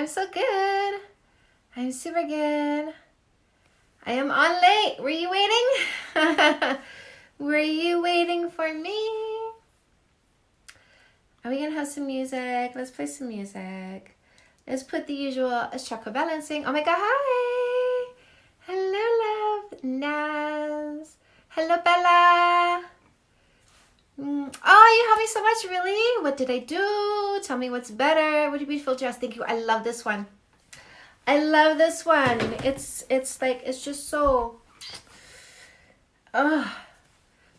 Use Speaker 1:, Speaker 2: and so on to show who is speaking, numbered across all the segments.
Speaker 1: so good. I'm super good. I am on late. Were you waiting? Were you waiting for me? Are we gonna have some music? Let's play some music. Let's put the usual chakra balancing. Oh my god, hi! Hello, love. Naz. Hello, Bella. Oh, you helped me so much, really? What did I do? Tell me what's better. What a beautiful dress. Thank you. I love this one. I love this one. It's like, it's just so, I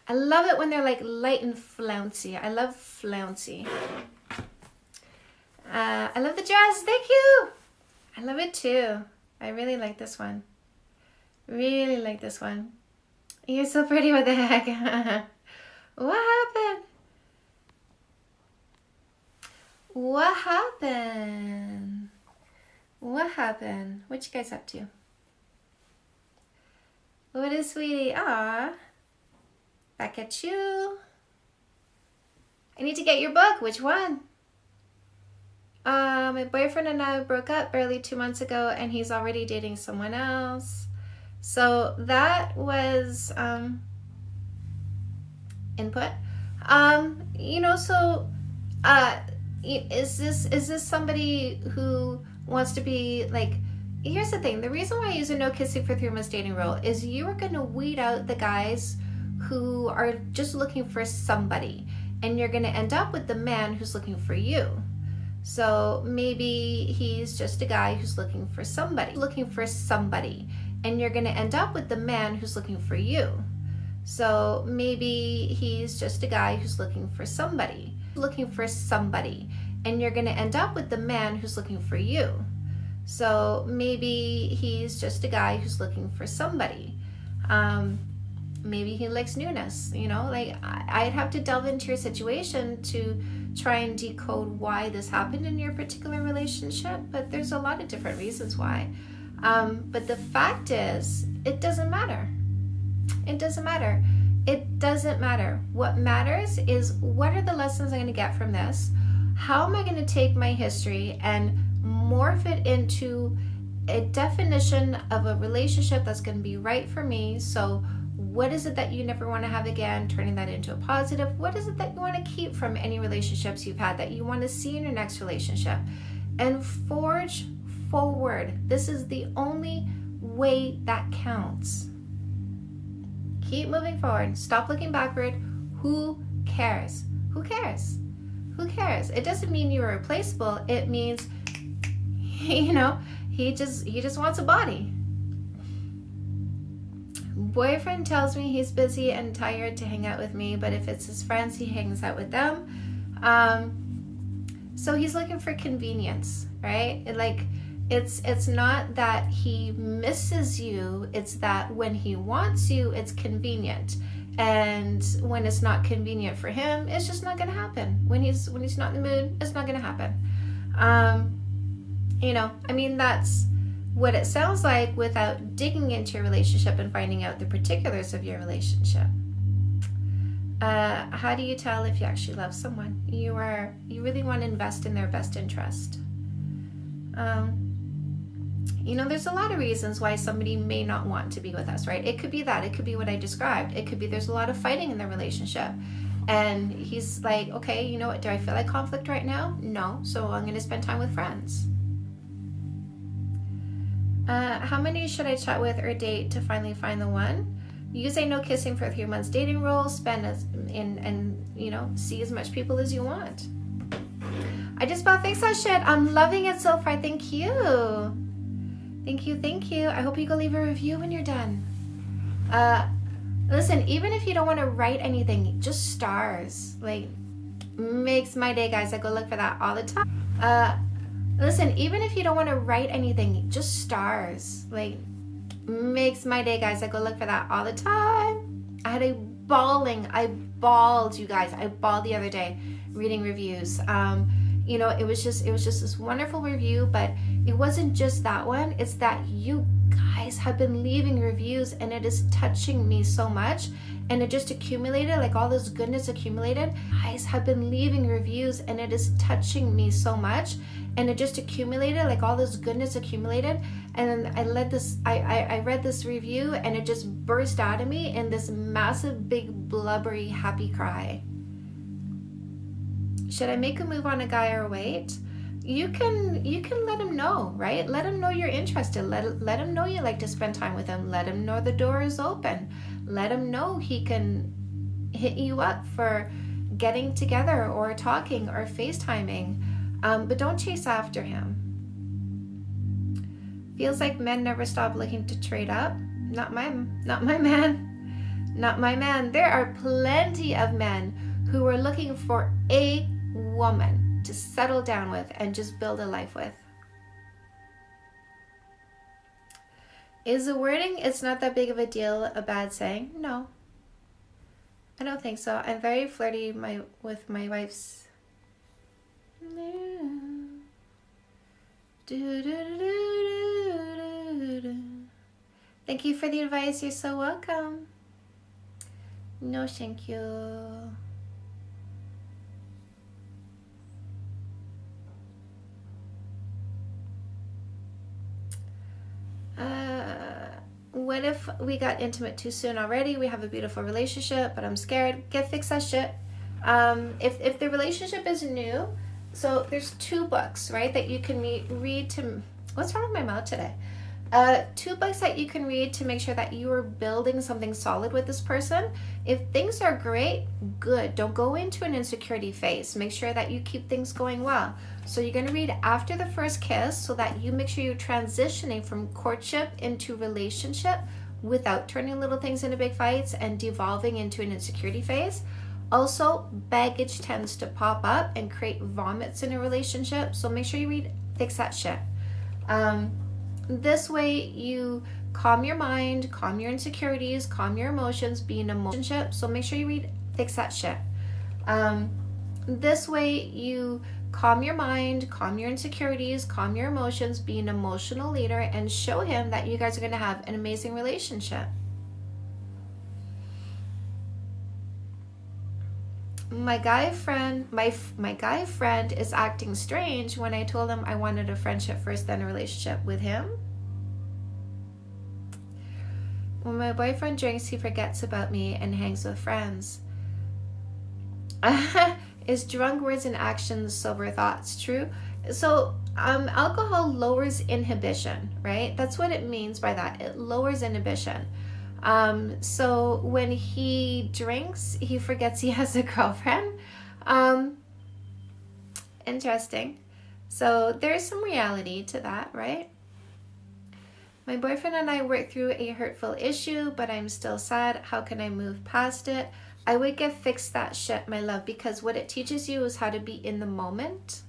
Speaker 1: love it when they're like light and flouncy. I love flouncy. I love the dress. Thank you. I love it too. I really like this one. Really like this one. You're so pretty. What the heck? What happened? What happened? What happened? What you guys up to? What is sweetie? Ah, back at you. I need to get your book. Which one? My boyfriend and I broke up barely 2 months ago, and he's already dating someone else. So that was input. Is this somebody who wants to be like, here's the thing, the reason why I use a no kissing for 3 months dating rule is you are going to weed out the guys who are just looking for somebody, and you're going to end up with the man who's looking for you. So maybe he's just a guy who's looking for somebody, and you're going to end up with the man who's looking for you. So maybe he's just a guy who's looking for somebody, and you're going to end up with the man who's looking for you. So maybe he's just a guy who's looking for somebody. Maybe he likes newness, like I'd have to delve into your situation to try and decode why this happened in your particular relationship, but there's a lot of different reasons why. But the fact is, it doesn't matter. It doesn't matter. It doesn't matter. What matters is, what are the lessons I'm going to get from this? How am I going to take my history and morph it into a definition of a relationship that's going to be right for me? So what is it that you never want to have again? Turning that into a positive. What is it that you want to keep from any relationships you've had that you want to see in your next relationship? And forge forward. This is the only way that counts. Keep moving forward. Stop looking backward. Who cares? Who cares? Who cares? It doesn't mean you're replaceable. It means, he just wants a body. Boyfriend tells me he's busy and tired to hang out with me, but if it's his friends, he hangs out with them. So he's looking for convenience, right? It's not that he misses you, it's that when he wants you, it's convenient. And when it's not convenient for him, it's just not gonna happen. When he's not in the mood, it's not gonna happen. That's what it sounds like without digging into your relationship and finding out the particulars of your relationship. How do you tell if you actually love someone? You really want to invest in their best interest. There's a lot of reasons why somebody may not want to be with us, right? It could be that. It could be what I described. It could be there's a lot of fighting in their relationship. And he's like, okay, you know what? Do I feel like conflict right now? No. So I'm going to spend time with friends. How many should I chat with or date to finally find the one? Use a no kissing for 3 months dating rule. Spend see as much people as you want. I just bought Fix That Shit. I'm loving it so far. Thank you. Thank you. I hope you go leave a review when you're done. Listen, even if you don't want to write anything, just stars. Makes my day, guys. I go look for that all the time. Listen, even if you don't want to write anything, just stars. Makes my day, guys. I go look for that all the time. I bawled, you guys. I bawled the other day reading reviews. It was just this wonderful review, but it wasn't just that one. It's that you guys have been leaving reviews, and it is touching me so much. And it just accumulated, like all this goodness accumulated. Guys have been leaving reviews, and it is touching me so much. And it just accumulated, like all this goodness accumulated. And then I read this review, and it just burst out of me in this massive, big, blubbery, happy cry. Should I make a move on a guy or wait? You can let him know, right? Let him know you're interested. Let him know you like to spend time with him. Let him know the door is open. Let him know he can hit you up for getting together or talking or FaceTiming. But don't chase after him. Feels like men never stop looking to trade up. Not my man. Not my man. There are plenty of men who are looking for a woman to settle down with and just build a life with. Is the wording, "it's not that big of a deal," a bad saying? No, I don't think so. I'm very flirty with my wife's. Thank you for the advice. You're so welcome. No, thank you. What if we got intimate too soon already? We have a beautiful relationship, but I'm scared. Fix that shit. If the relationship is new, so there's 2 books, right, that you can read to. What's wrong with my mouth today? 2 books that you can read to make sure that you are building something solid with this person. If things are great, good. Don't go into an insecurity phase. Make sure that you keep things going well. So you're going to read after the first kiss so that you make sure you're transitioning from courtship into relationship without turning little things into big fights and devolving into an insecurity phase. Also, baggage tends to pop up and create vomits in a relationship. So make sure you read Fix That Shit. This way you calm your mind, calm your insecurities, calm your emotions, be in a relationship. So make sure you read Fix That Shit. This way you calm your mind, calm your insecurities, calm your emotions, be an emotional leader, and show him that you guys are going to have an amazing relationship. My guy friend is acting strange when I told him I wanted a friendship first, then a relationship with him. When my boyfriend drinks, he forgets about me and hangs with friends. Is drunk words and actions sober thoughts true? So alcohol lowers inhibition, right? That's what it means by that. It lowers inhibition. So when he drinks, he forgets he has a girlfriend. Interesting. So there's some reality to that, right? My boyfriend and I worked through a hurtful issue, but I'm still sad. How can I move past it? I would get Fix That Shit, my love, because what it teaches you is how to be in the moment.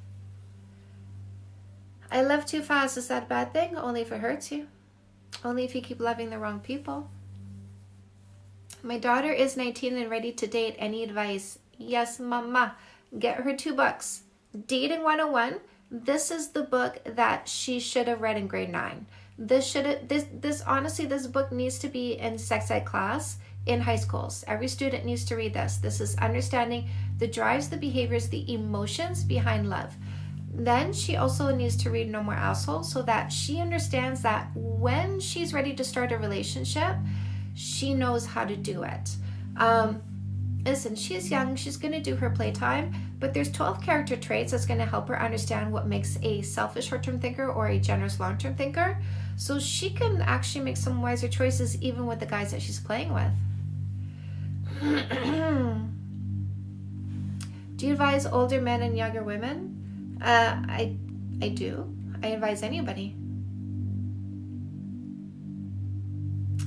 Speaker 1: I love too fast. Is that a bad thing? Only if it hurts you. Only if you keep loving the wrong people. My daughter is 19 and ready to date. Any advice? Yes, mama. Get her 2 books. Dating 101. This is the book that she should have read in grade 9. This book needs to be in sex ed class in high schools. Every student needs to read this. This is understanding the drives, the behaviors, the emotions behind love. Then she also needs to read No More Assholes so that she understands that when she's ready to start a relationship, she knows how to do it. Listen, she's young, she's going to do her playtime, but there's 12 character traits that's going to help her understand what makes a selfish short-term thinker or a generous long-term thinker, so she can actually make some wiser choices even with the guys that she's playing with. Do you advise older men and younger women? I do. I advise anybody.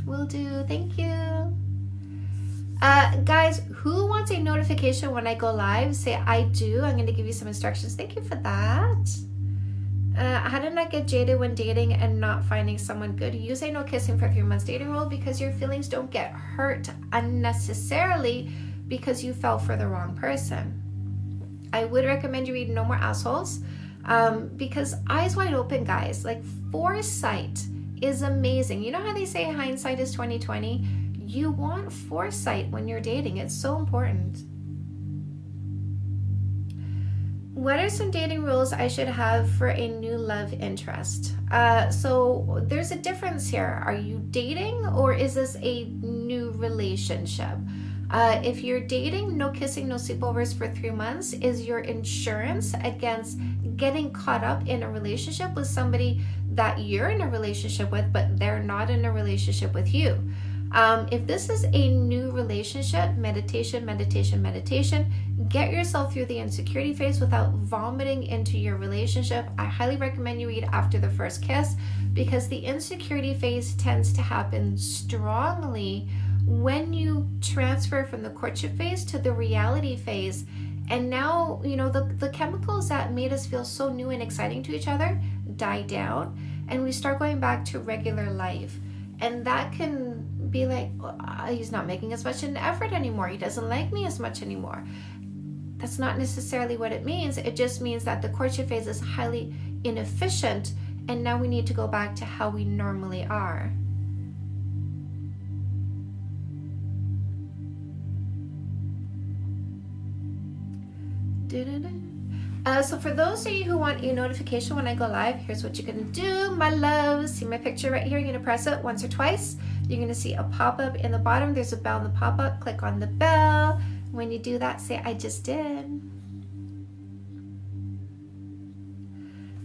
Speaker 1: Will do. Thank you. Guys, who wants a notification when I go live? Say I do. I'm going to give you some instructions. Thank you for that. How to not get jaded when dating and not finding someone good. Use a no kissing for 3 months dating rule because your feelings don't get hurt unnecessarily because you fell for the wrong person. I would recommend you read No More Assholes because eyes wide open, guys. Like, foresight is amazing. You know how they say hindsight is 2020? You want foresight when you're dating. It's so important. What are some dating rules I should have for a new love interest? So there's a difference here. Are you dating, or is this a new relationship? If you're dating, no kissing, no sleepovers for 3 months is your insurance against getting caught up in a relationship with somebody that you're in a relationship with, but they're not in a relationship with you. If this is a new relationship, meditation, meditation, meditation. Get yourself through the insecurity phase without vomiting into your relationship. I highly recommend you read after the first kiss, because the insecurity phase tends to happen strongly when you transfer from the courtship phase to the reality phase. And now, the chemicals that made us feel so new and exciting to each other die down, and we start going back to regular life. And that can be like, he's not making as much an effort anymore. He doesn't like me as much anymore. That's not necessarily what it means. It just means that the courtship phase is highly inefficient, and now we need to go back to how we normally are. So for those of you who want a notification when I go live, here's what you're going to do, my loves. See my picture right here? You're going to press it once or twice. You're going to see a pop-up in the bottom. There's a bell in the pop-up. Click on the bell. When you do that, say, I just did.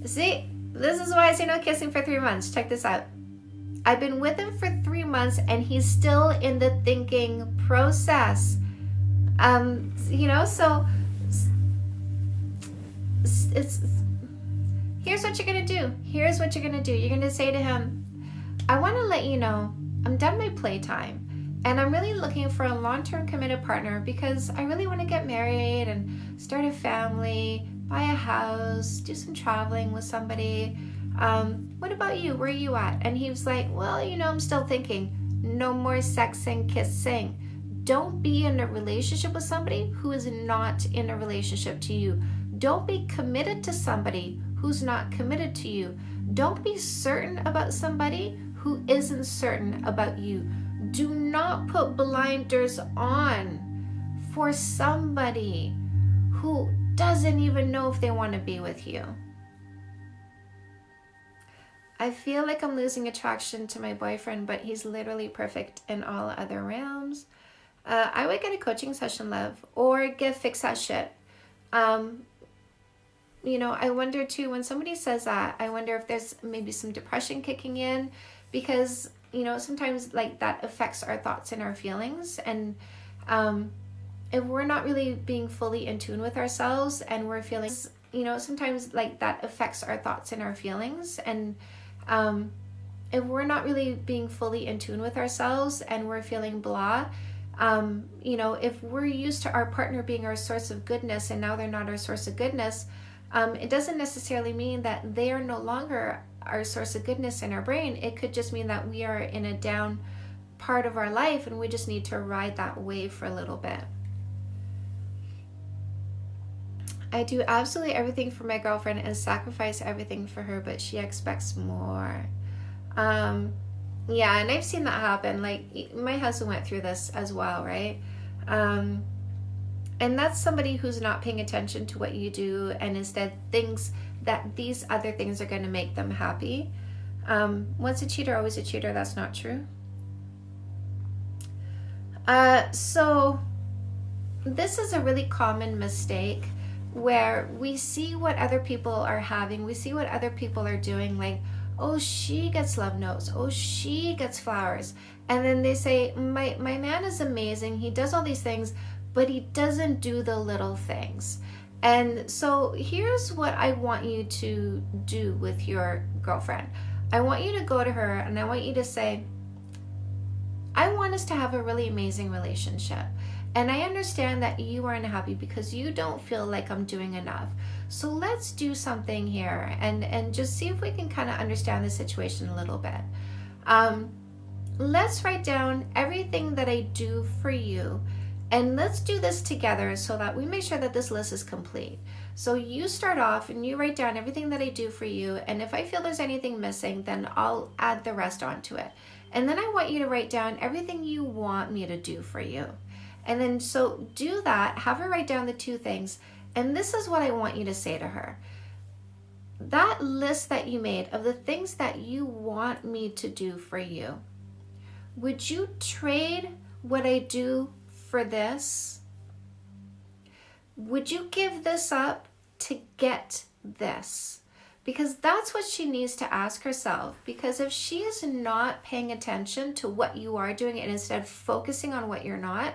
Speaker 1: See, this is why I say no kissing for 3 months. Check this out. I've been with him for 3 months, and he's still in the thinking process. So here's what you're going to do. Here's what you're going to do. You're going to say to him, I want to let you know I'm done my playtime, and I'm really looking for a long-term committed partner because I really want to get married and start a family, buy a house, do some traveling with somebody. What about you? Where are you at? And he was like, well, I'm still thinking. No more sexing, kissing. Don't be in a relationship with somebody who is not in a relationship to you. Don't be committed to somebody who's not committed to you. Don't be certain about somebody who isn't certain about you. Do not put blinders on for somebody who doesn't even know if they want to be with you. I feel like I'm losing attraction to my boyfriend, but he's literally perfect in all other realms. I would get a coaching session, love, or get fix that shit. I wonder too, when somebody says that, I wonder if there's maybe some depression kicking in, because, sometimes like that affects our thoughts and our feelings. And if we're not really being fully in tune with ourselves and we're feeling, sometimes like that affects our thoughts and our feelings. And if we're not really being fully in tune with ourselves and we're feeling blah, if we're used to our partner being our source of goodness and now they're not our source of goodness, it doesn't necessarily mean that they are no longer our source of goodness in our brain. It could just mean that we are in a down part of our life and we just need to ride that wave for a little bit. I do absolutely everything for my girlfriend and sacrifice everything for her, but she expects more. Yeah, and I've seen that happen. Like, my husband went through this as well, right? And that's somebody who's not paying attention to what you do and instead thinks that these other things are going to make them happy. Once a cheater, always a cheater. That's not true. So this is a really common mistake where we see what other people are having. We see what other people are doing. Like, oh, she gets love notes. Oh, she gets flowers. And then they say, my man is amazing. He does all these things, but he doesn't do the little things. And so here's what I want you to do with your girlfriend. I want you to go to her and I want you to say, I want us to have a really amazing relationship. And I understand that you are unhappy because you don't feel like I'm doing enough. So let's do something here and just see if we can kind of understand the situation a little bit. Let's write down everything that I do for you And let's do this together so that we make sure that this list is complete. So you start off and you write down everything that I do for you. And if I feel there's anything missing, then I'll add the rest onto it. And then I want you to write down everything you want me to do for you. And then so do that, have her write down the 2 things. And this is what I want you to say to her. That list that you made of the things that you want me to do for you, would you trade what I do for this? Would you give this up to get this? Because that's what she needs to ask herself. Because if she is not paying attention to what you are doing and instead focusing on what you're not,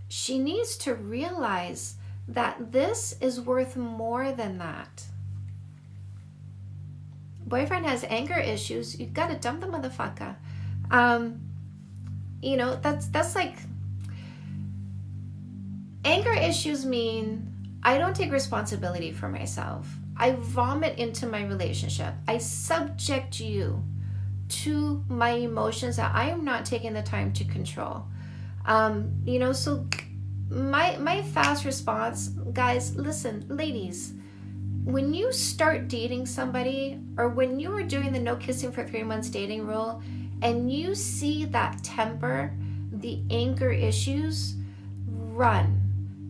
Speaker 1: she needs to realize that this is worth more than that. Boyfriend has anger issues, you gotta dump the motherfucker. That's like, anger issues mean I don't take responsibility for myself. I vomit into my relationship. I subject you to my emotions that I am not taking the time to control. So my fast response, guys, listen, ladies, when you start dating somebody, or when you are doing the no kissing for 3 months dating rule, and you see that temper, the anger issues, run.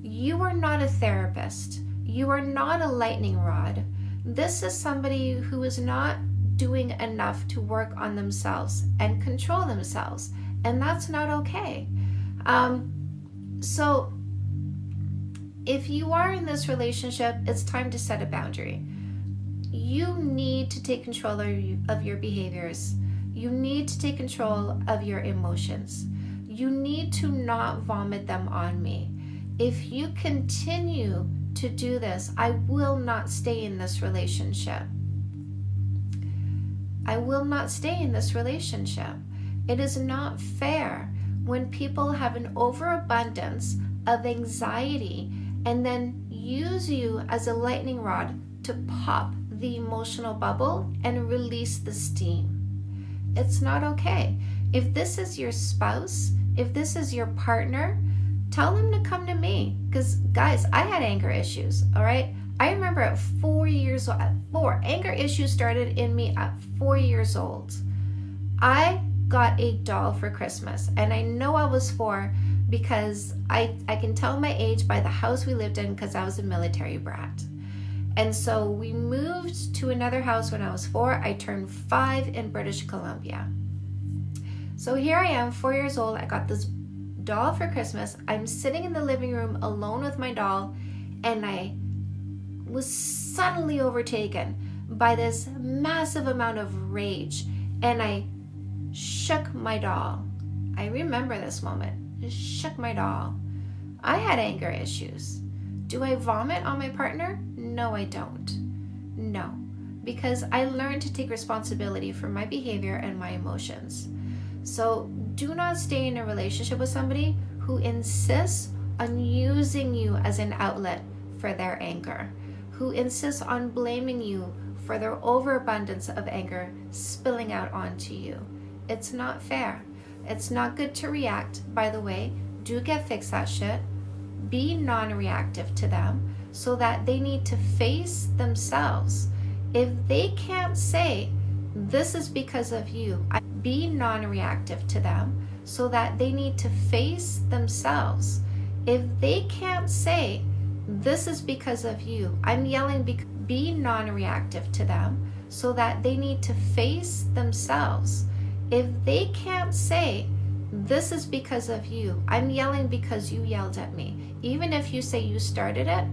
Speaker 1: You are not a therapist. You are not a lightning rod. This is somebody who is not doing enough to work on themselves and control themselves, and that's not okay. So if you are in this relationship, it's time to set a boundary. You need to take control of your behaviors. You need to take control of your emotions. You need to not vomit them on me. If you continue to do this, I will not stay in this relationship. I will not stay in this relationship. It is not fair when people have an overabundance of anxiety and then use you as a lightning rod to pop the emotional bubble and release the steam. It's not okay. If this is your spouse, if this is your partner, tell them to come to me. Because guys, I had anger issues, all right? I remember at 4 years old, anger issues started in me at 4 years old. I got a doll for Christmas, and I know I was 4 because I can tell my age by the house we lived in because I was a military brat. And so we moved to another house when I was 4. I turned 5 in British Columbia. So here I am, 4 years old. I got this doll for Christmas. I'm sitting in the living room alone with my doll, and I was suddenly overtaken by this massive amount of rage, and I shook my doll. I remember this moment. Just shook my doll. I had anger issues. Do I vomit on my partner? No, I don't. No, because I learned to take responsibility for my behavior and my emotions. So do not stay in a relationship with somebody who insists on using you as an outlet for their anger, who insists on blaming you for their overabundance of anger spilling out onto you. It's not fair. It's not good to react. By the way, do fix that shit. Be non-reactive to them so that they need to face themselves. If they can't say, this is because of you, be non-reactive to them so that they need to face themselves. If they can't say, this is because of you, I'm yelling, be non-reactive to them so that they need to face themselves. If they can't say, this is because of you, I'm yelling because you yelled at me. Even if you say you started it,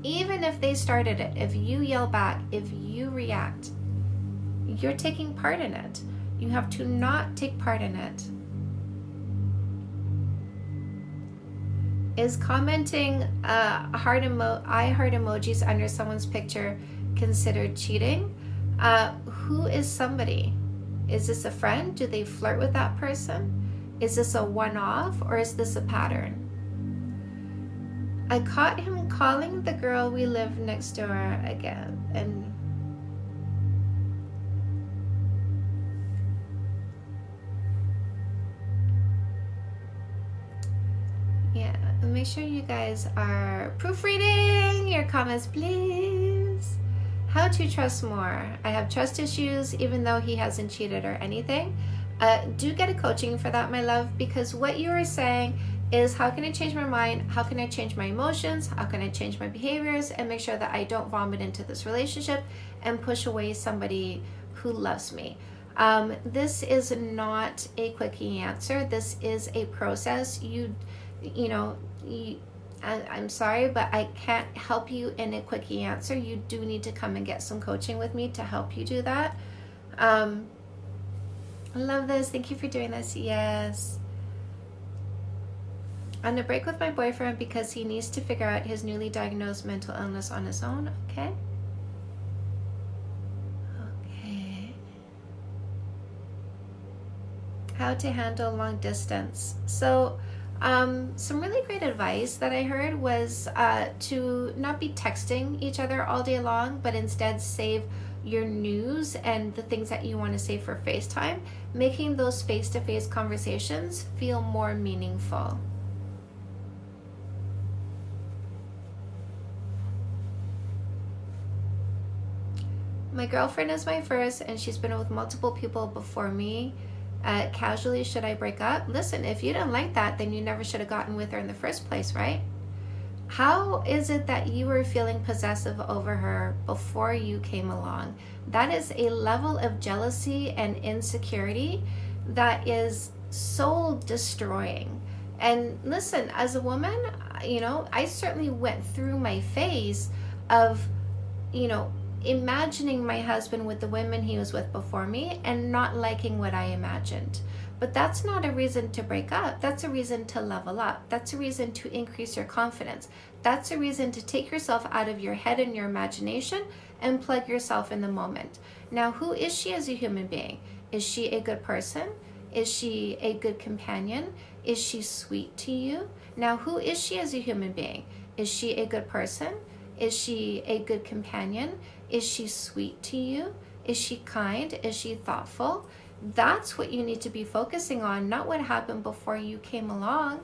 Speaker 1: even if they started it, if you yell back, if you react, you're taking part in it. You have to not take part in it. Is commenting I heart emojis under someone's picture considered cheating? Who is somebody? Is this a friend? Do they flirt with that person? Is this a one-off or is this a pattern? I caught him calling the girl we live next door again, and yeah. make sure you guys are proofreading your comments, please. How to trust more. I have trust issues even though he hasn't cheated or anything. Do get a coaching for that, my love, because what you are saying is, how can I change my mind? How can I change my emotions? How can I change my behaviors and make sure that I don't vomit into this relationship and push away somebody who loves me? This is not a quickie answer. This is a process. I'm sorry, but I can't help you in a quickie answer. You do need to come and get some coaching with me to help you do that. I love this. Thank you for doing this. Yes. On a break with my boyfriend because he needs to figure out his newly diagnosed mental illness on his own. Okay. Okay. How to handle long distance. So, some really great advice that I heard was to not be texting each other all day long, but instead save your news and the things that you want to say for FaceTime, making those face-to-face conversations feel more meaningful. My girlfriend is my first, and she's been with multiple people before me. Casually, should I break up? Listen, if you didn't like that, then you never should have gotten with her in the first place, right? How is it that you were feeling possessive over her before you came along? That is a level of jealousy and insecurity that is soul destroying. And listen, as a woman, I certainly went through my phase of, imagining my husband with the women he was with before me and not liking what I imagined. But that's not a reason to break up. That's a reason to level up. That's a reason to increase your confidence. That's a reason to take yourself out of your head and your imagination and plug yourself in the moment. Now, who is she as a human being? Is she a good person? Is she a good companion? Is she sweet to you? Now, who is she as a human being? Is she a good person? Is she a good companion? Is she sweet to you? Is she kind? Is she thoughtful? That's what you need to be focusing on, not what happened before you came along.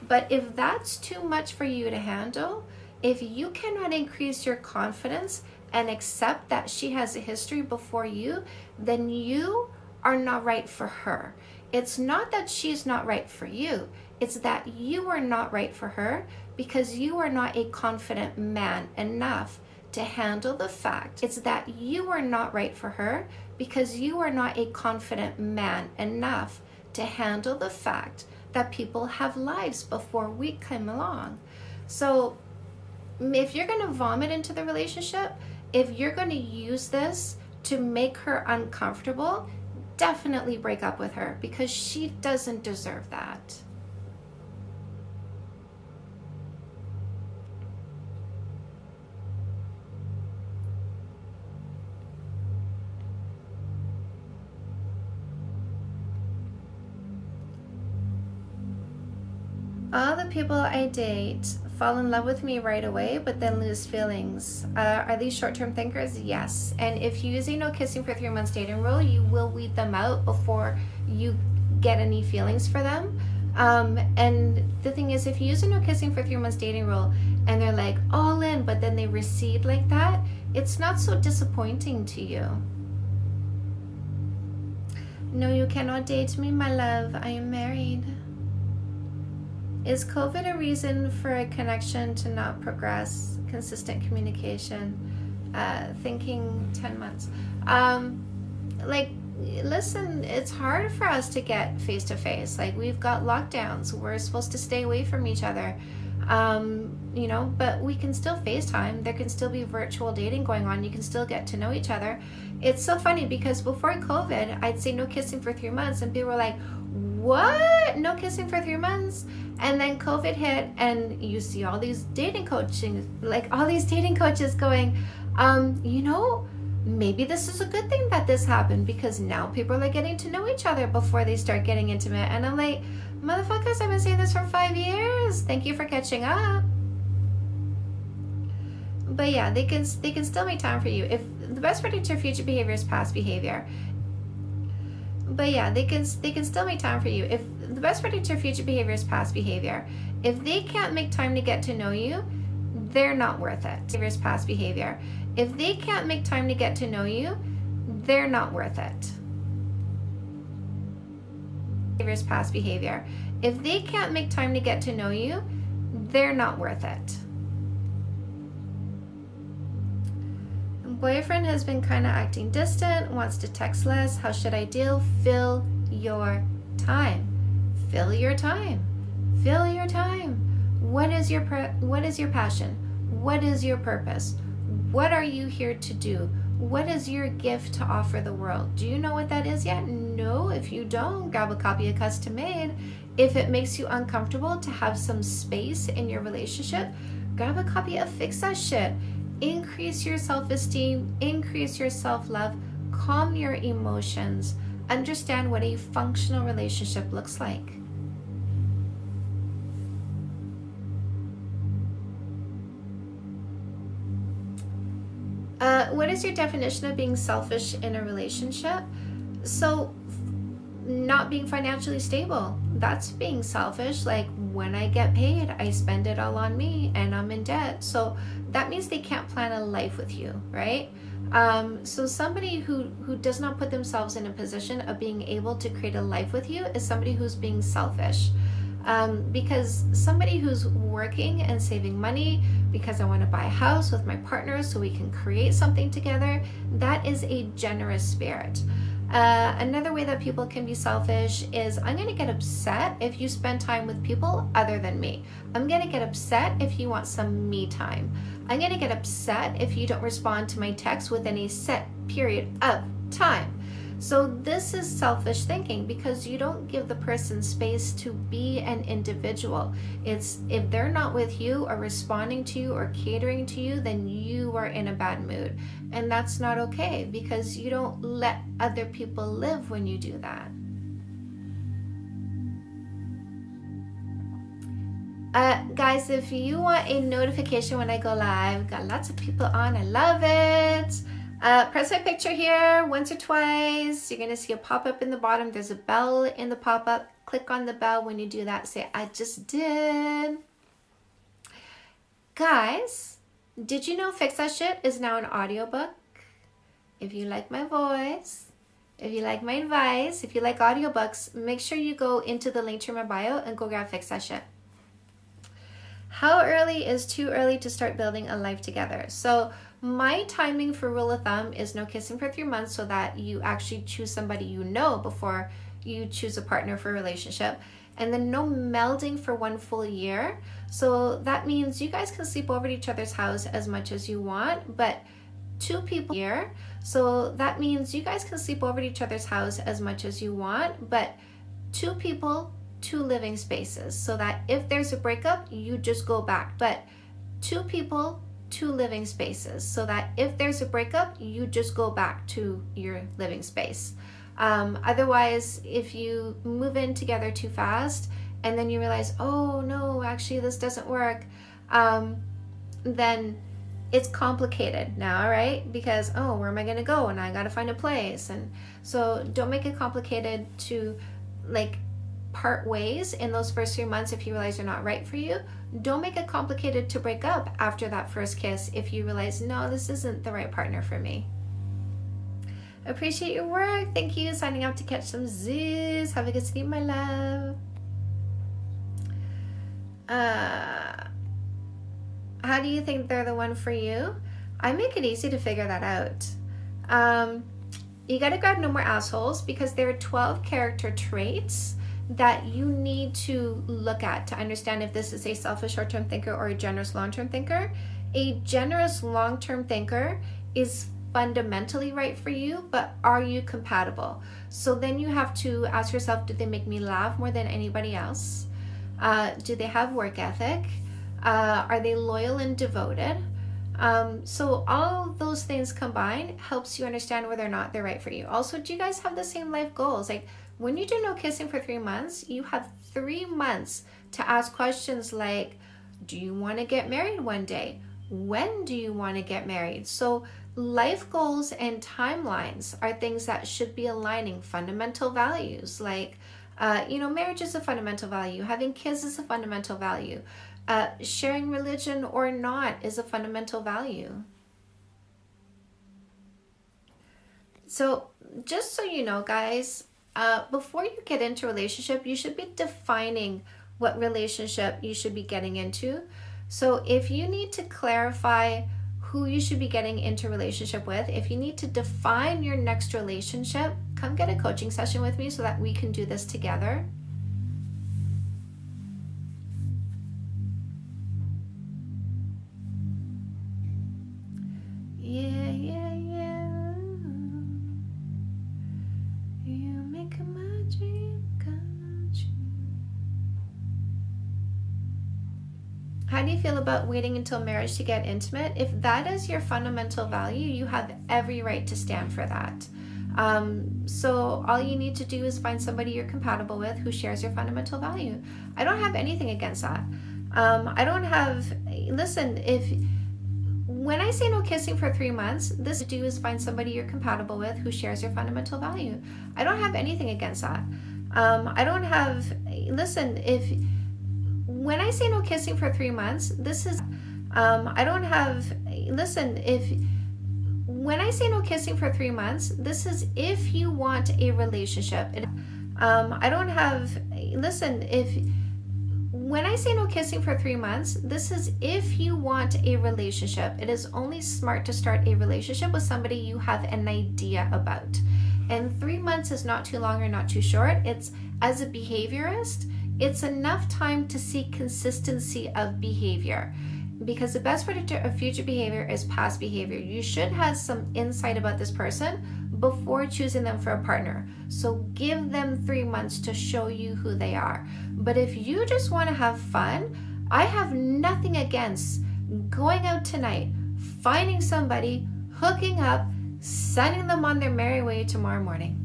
Speaker 1: But if that's too much for you to handle, if you cannot increase your confidence and accept that she has a history before you, then you are not right for her. It's not that she's not right for you. It's that you are not right for her because you are not a confident man enough to handle the fact. It's that you are not right for her because you are not a confident man enough to handle the fact that people have lives before we come along. So if you're going to vomit into the relationship, if you're going to use this to make her uncomfortable, definitely break up with her because she doesn't deserve that. All the people I date fall in love with me right away, but then lose feelings. Are these short-term thinkers? Yes. And if you use a no kissing for 3 months dating rule, you will weed them out before you get any feelings for them. And the thing is, if you use a no kissing for 3 months dating rule and they're like all in, but then they recede like that, it's not so disappointing to you. No, you cannot date me, my love. I am married. Is COVID a reason for a connection to not progress? Consistent communication, thinking 10 months. Listen, it's hard for us to get face to face. Like, we've got lockdowns. We're supposed to stay away from each other. But we can still FaceTime. There can still be virtual dating going on. You can still get to know each other. It's so funny because before COVID, I'd say no kissing for 3 months and people were like, what? No kissing for 3 months? And then COVID hit and you see all these dating coaching, like all these dating coaches going, maybe this is a good thing that this happened because now people are like getting to know each other before they start getting intimate. And I'm like, motherfuckers, I've been saying this for 5 years. Thank you for catching up. But yeah, they can still make time for you. If the best predictor of future behavior is past behavior. But yeah, they can still make time for you. If The best predictor of future behavior is past behavior. If they can't make time to get to know you, they're not worth it. Behavior is past behavior. If they can't make time to get to know you, they're not worth it. Behavior is past behavior. If they can't make time to get to know you, they're not worth it. Boyfriend has been kind of acting distant, wants to text less. How should I deal? Fill your time. Fill your time. Fill your time. What is your passion? What is your purpose? What are you here to do? What is your gift to offer the world? Do you know what that is yet? No. If you don't, grab a copy of Custom Made. If it makes you uncomfortable to have some space in your relationship, grab a copy of Fix That Shit. Increase your self-esteem, increase your self-love, calm your emotions, understand what a functional relationship looks like. What is your definition of being selfish in a relationship? So, not being financially stable, that's being selfish. Like, when I get paid, I spend it all on me and I'm in debt. So that means they can't plan a life with you, right? So somebody who does not put themselves in a position of being able to create a life with you is somebody who's being selfish. Because somebody who's working and saving money because I want to buy a house with my partner so we can create something together, that is a generous spirit. Another way that people can be selfish is, I'm going to get upset if you spend time with people other than me. I'm going to get upset if you want some me time. I'm going to get upset if you don't respond to my text within a set period of time. So this is selfish thinking because you don't give the person space to be an individual. It's if they're not with you or responding to you or catering to you, then you are in a bad mood. And that's not okay because you don't let other people live when you do that. Guys, if you want a notification when I go live, got lots of people on, I love it. Press my picture here once or twice. You're going to see a pop-up in the bottom. There's a bell in the pop-up. Click on the bell. When you do that, say, I just did. Guys, did you know Fix That Shit is now an audiobook? If you like my voice, if you like my advice, if you like audiobooks, make sure you go into the link to my bio and go grab Fix That Shit. How early is too early to start building a life together? So my timing for rule of thumb is no kissing for 3 months so that you actually choose somebody you know before you choose a partner for a relationship. And then no melding for 1 full year. So that means you guys can sleep over at each other's house as much as you want, but 2 people here. So that means you guys can sleep over at each other's house as much as you want, but 2 people, 2 living spaces, so that if there's a breakup, you just go back. But 2 people, 2 living spaces, so that if there's a breakup, you just go back to your living space. Otherwise, if you move in together too fast and then you realize, oh no, actually this doesn't work, then it's complicated now, right? Because, oh, where am I gonna go? And I gotta find a place. And so don't make it complicated to like part ways in those first 3 months if you realize they're not right for you. Don't make it complicated to break up after that first kiss if you realize, no, this isn't the right partner for me. Appreciate your work. Thank you. Signing up to catch some zoos. Have a good sleep, my love. How do you think they're the one for you? I make it easy to figure that out. You got to grab no more assholes because there are 12 character traits that you need to look at to understand if this is a selfish short-term thinker or a generous long-term thinker. A generous long-term thinker is fundamentally right for you, but are you compatible? So then you have to ask yourself, do they make me laugh more than anybody else? Do they have work ethic? Are they loyal and devoted? So all those things combined helps you understand whether or not they're right for you. Also, do you guys have the same life goals? Like when you do no kissing for 3 months, you have 3 months to ask questions like, do you want to get married one day? When do you want to get married? So life goals and timelines are things that should be aligning. Fundamental values like Marriage is a fundamental value. Having kids is a fundamental value. Sharing religion or not is a fundamental value. So just so you know, guys, before you get into a relationship, you should be defining what relationship you should be getting into. So if you need to clarify who you should be getting into a relationship with, if you need to define your next relationship, come get a coaching session with me so that we can do this together. Yeah, yeah, yeah. You make my dream come true. How do you feel about waiting until marriage to get intimate? If that is your fundamental value, you have every right to stand for that. So all you need to do is find somebody you're compatible with who shares your fundamental value. I don't have anything against that. When I say no kissing for 3 months, this to do is find somebody you're compatible with who shares your fundamental value. I don't have anything against that. When I say no kissing for 3 months, this is, when I say no kissing for 3 months, this is if you want a relationship. When I say no kissing for 3 months, this is if you want a relationship. It is only smart to start a relationship with somebody you have an idea about. And 3 months is not too long or not too short. It's, as a behaviorist, it's enough time to see consistency of behavior, because the best predictor of future behavior is past behavior. You should have some insight about this person before choosing them for a partner. So give them 3 months to show you who they are. But if you just want to have fun, I have nothing against going out tonight, finding somebody, hooking up, sending them on their merry way tomorrow morning,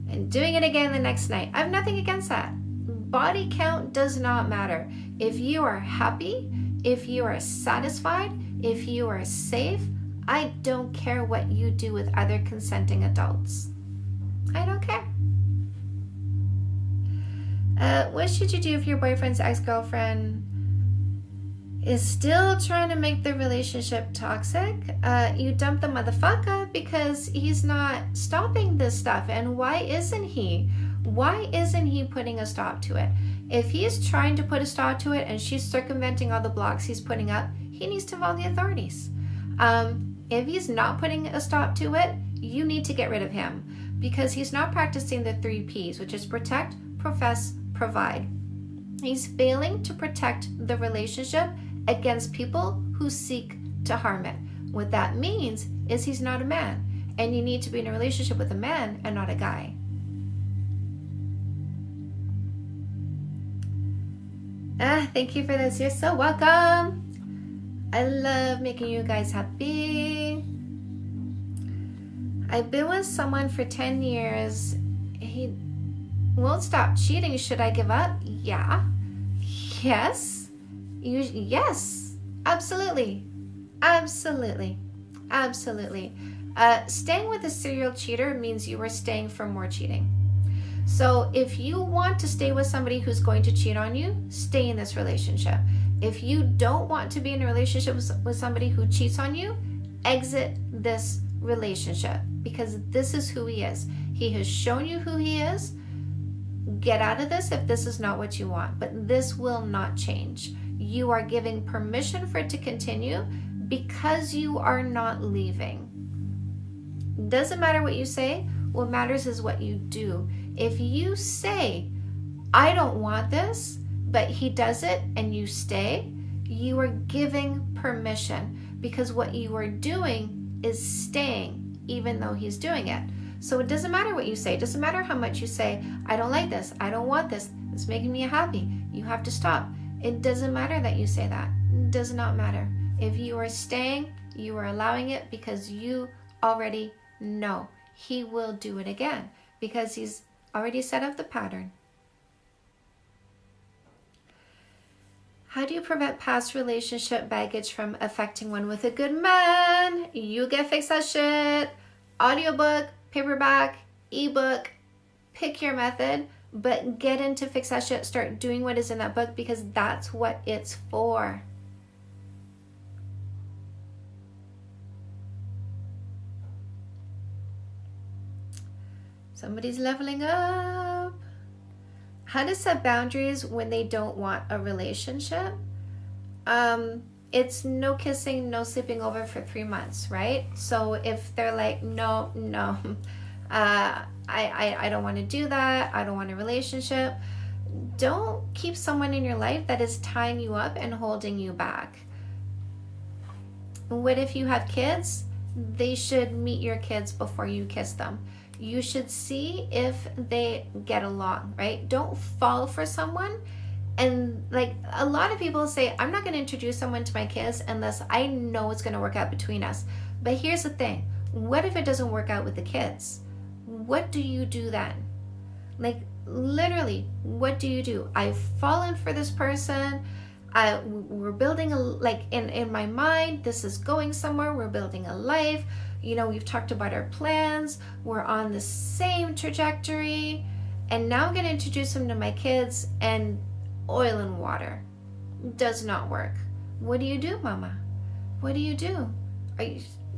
Speaker 1: and doing it again the next night. I have nothing against that. Body count does not matter. If you are happy, if you are satisfied, if you are safe, I don't care what you do with other consenting adults. I don't care. What should you do if your boyfriend's ex-girlfriend is still trying to make the relationship toxic? You dump the motherfucker because he's not stopping this stuff. And why isn't he? Why isn't he putting a stop to it? If he's trying to put a stop to it and she's circumventing all the blocks he's putting up, he needs to involve the authorities. If he's not putting a stop to it, you need to get rid of him, because he's not practicing the 3 Ps, which is protect, profess, provide. He's failing to protect the relationship against people who seek to harm it. What that means is he's not a man, and you need to be in a relationship with a man and not a guy. Thank you for this. You're so welcome. I love making you guys happy. I've been with someone for 10 years. He won't stop cheating. Should I give up? Yeah. Yes. Yes. Absolutely. Absolutely. Absolutely. Staying with a serial cheater means you are staying for more cheating. So if you want to stay with somebody who's going to cheat on you, stay in this relationship. If you don't want to be in a relationship with somebody who cheats on you, exit this relationship, because this is who he is. He has shown you who he is. Get out of this if this is not what you want, but this will not change. You are giving permission for it to continue because you are not leaving. Doesn't matter what you say. What matters is what you do. If you say, I don't want this, but he does it and you stay, you are giving permission, because what you are doing is staying even though he's doing it. So it doesn't matter what you say. It doesn't matter how much you say, I don't like this, I don't want this, it's making me happy, you have to stop. It doesn't matter that you say that. It does not matter. If you are staying, you are allowing it, because you already know he will do it again, because he's already set up the pattern. How do you prevent past relationship baggage from affecting one with a good man? You get fix that shit. Audiobook, paperback, ebook, pick your method, but get into Fix That Shit. Start doing what is in that book, because that's what it's for. Somebody's leveling up. How to set boundaries when they don't want a relationship? It's no kissing, no sleeping over for 3 months, right? So if they're like, no, I don't want to do that, I don't want a relationship, don't keep someone in your life that is tying you up and holding you back. What if you have kids? They should meet your kids before you kiss them. You should see if they get along, right? Don't fall for someone. And like a lot of people say, I'm not going to introduce someone to my kids unless I know it's going to work out between us. But here's the thing. What if it doesn't work out with the kids? What do you do then? Like literally, what do you do? I've fallen for this person. We're building in my mind, this is going somewhere. We're building a life. You know, we've talked about our plans. We're on the same trajectory. And now I'm going to introduce them to my kids, and oil and water does not work. What do you do, mama? What do you do?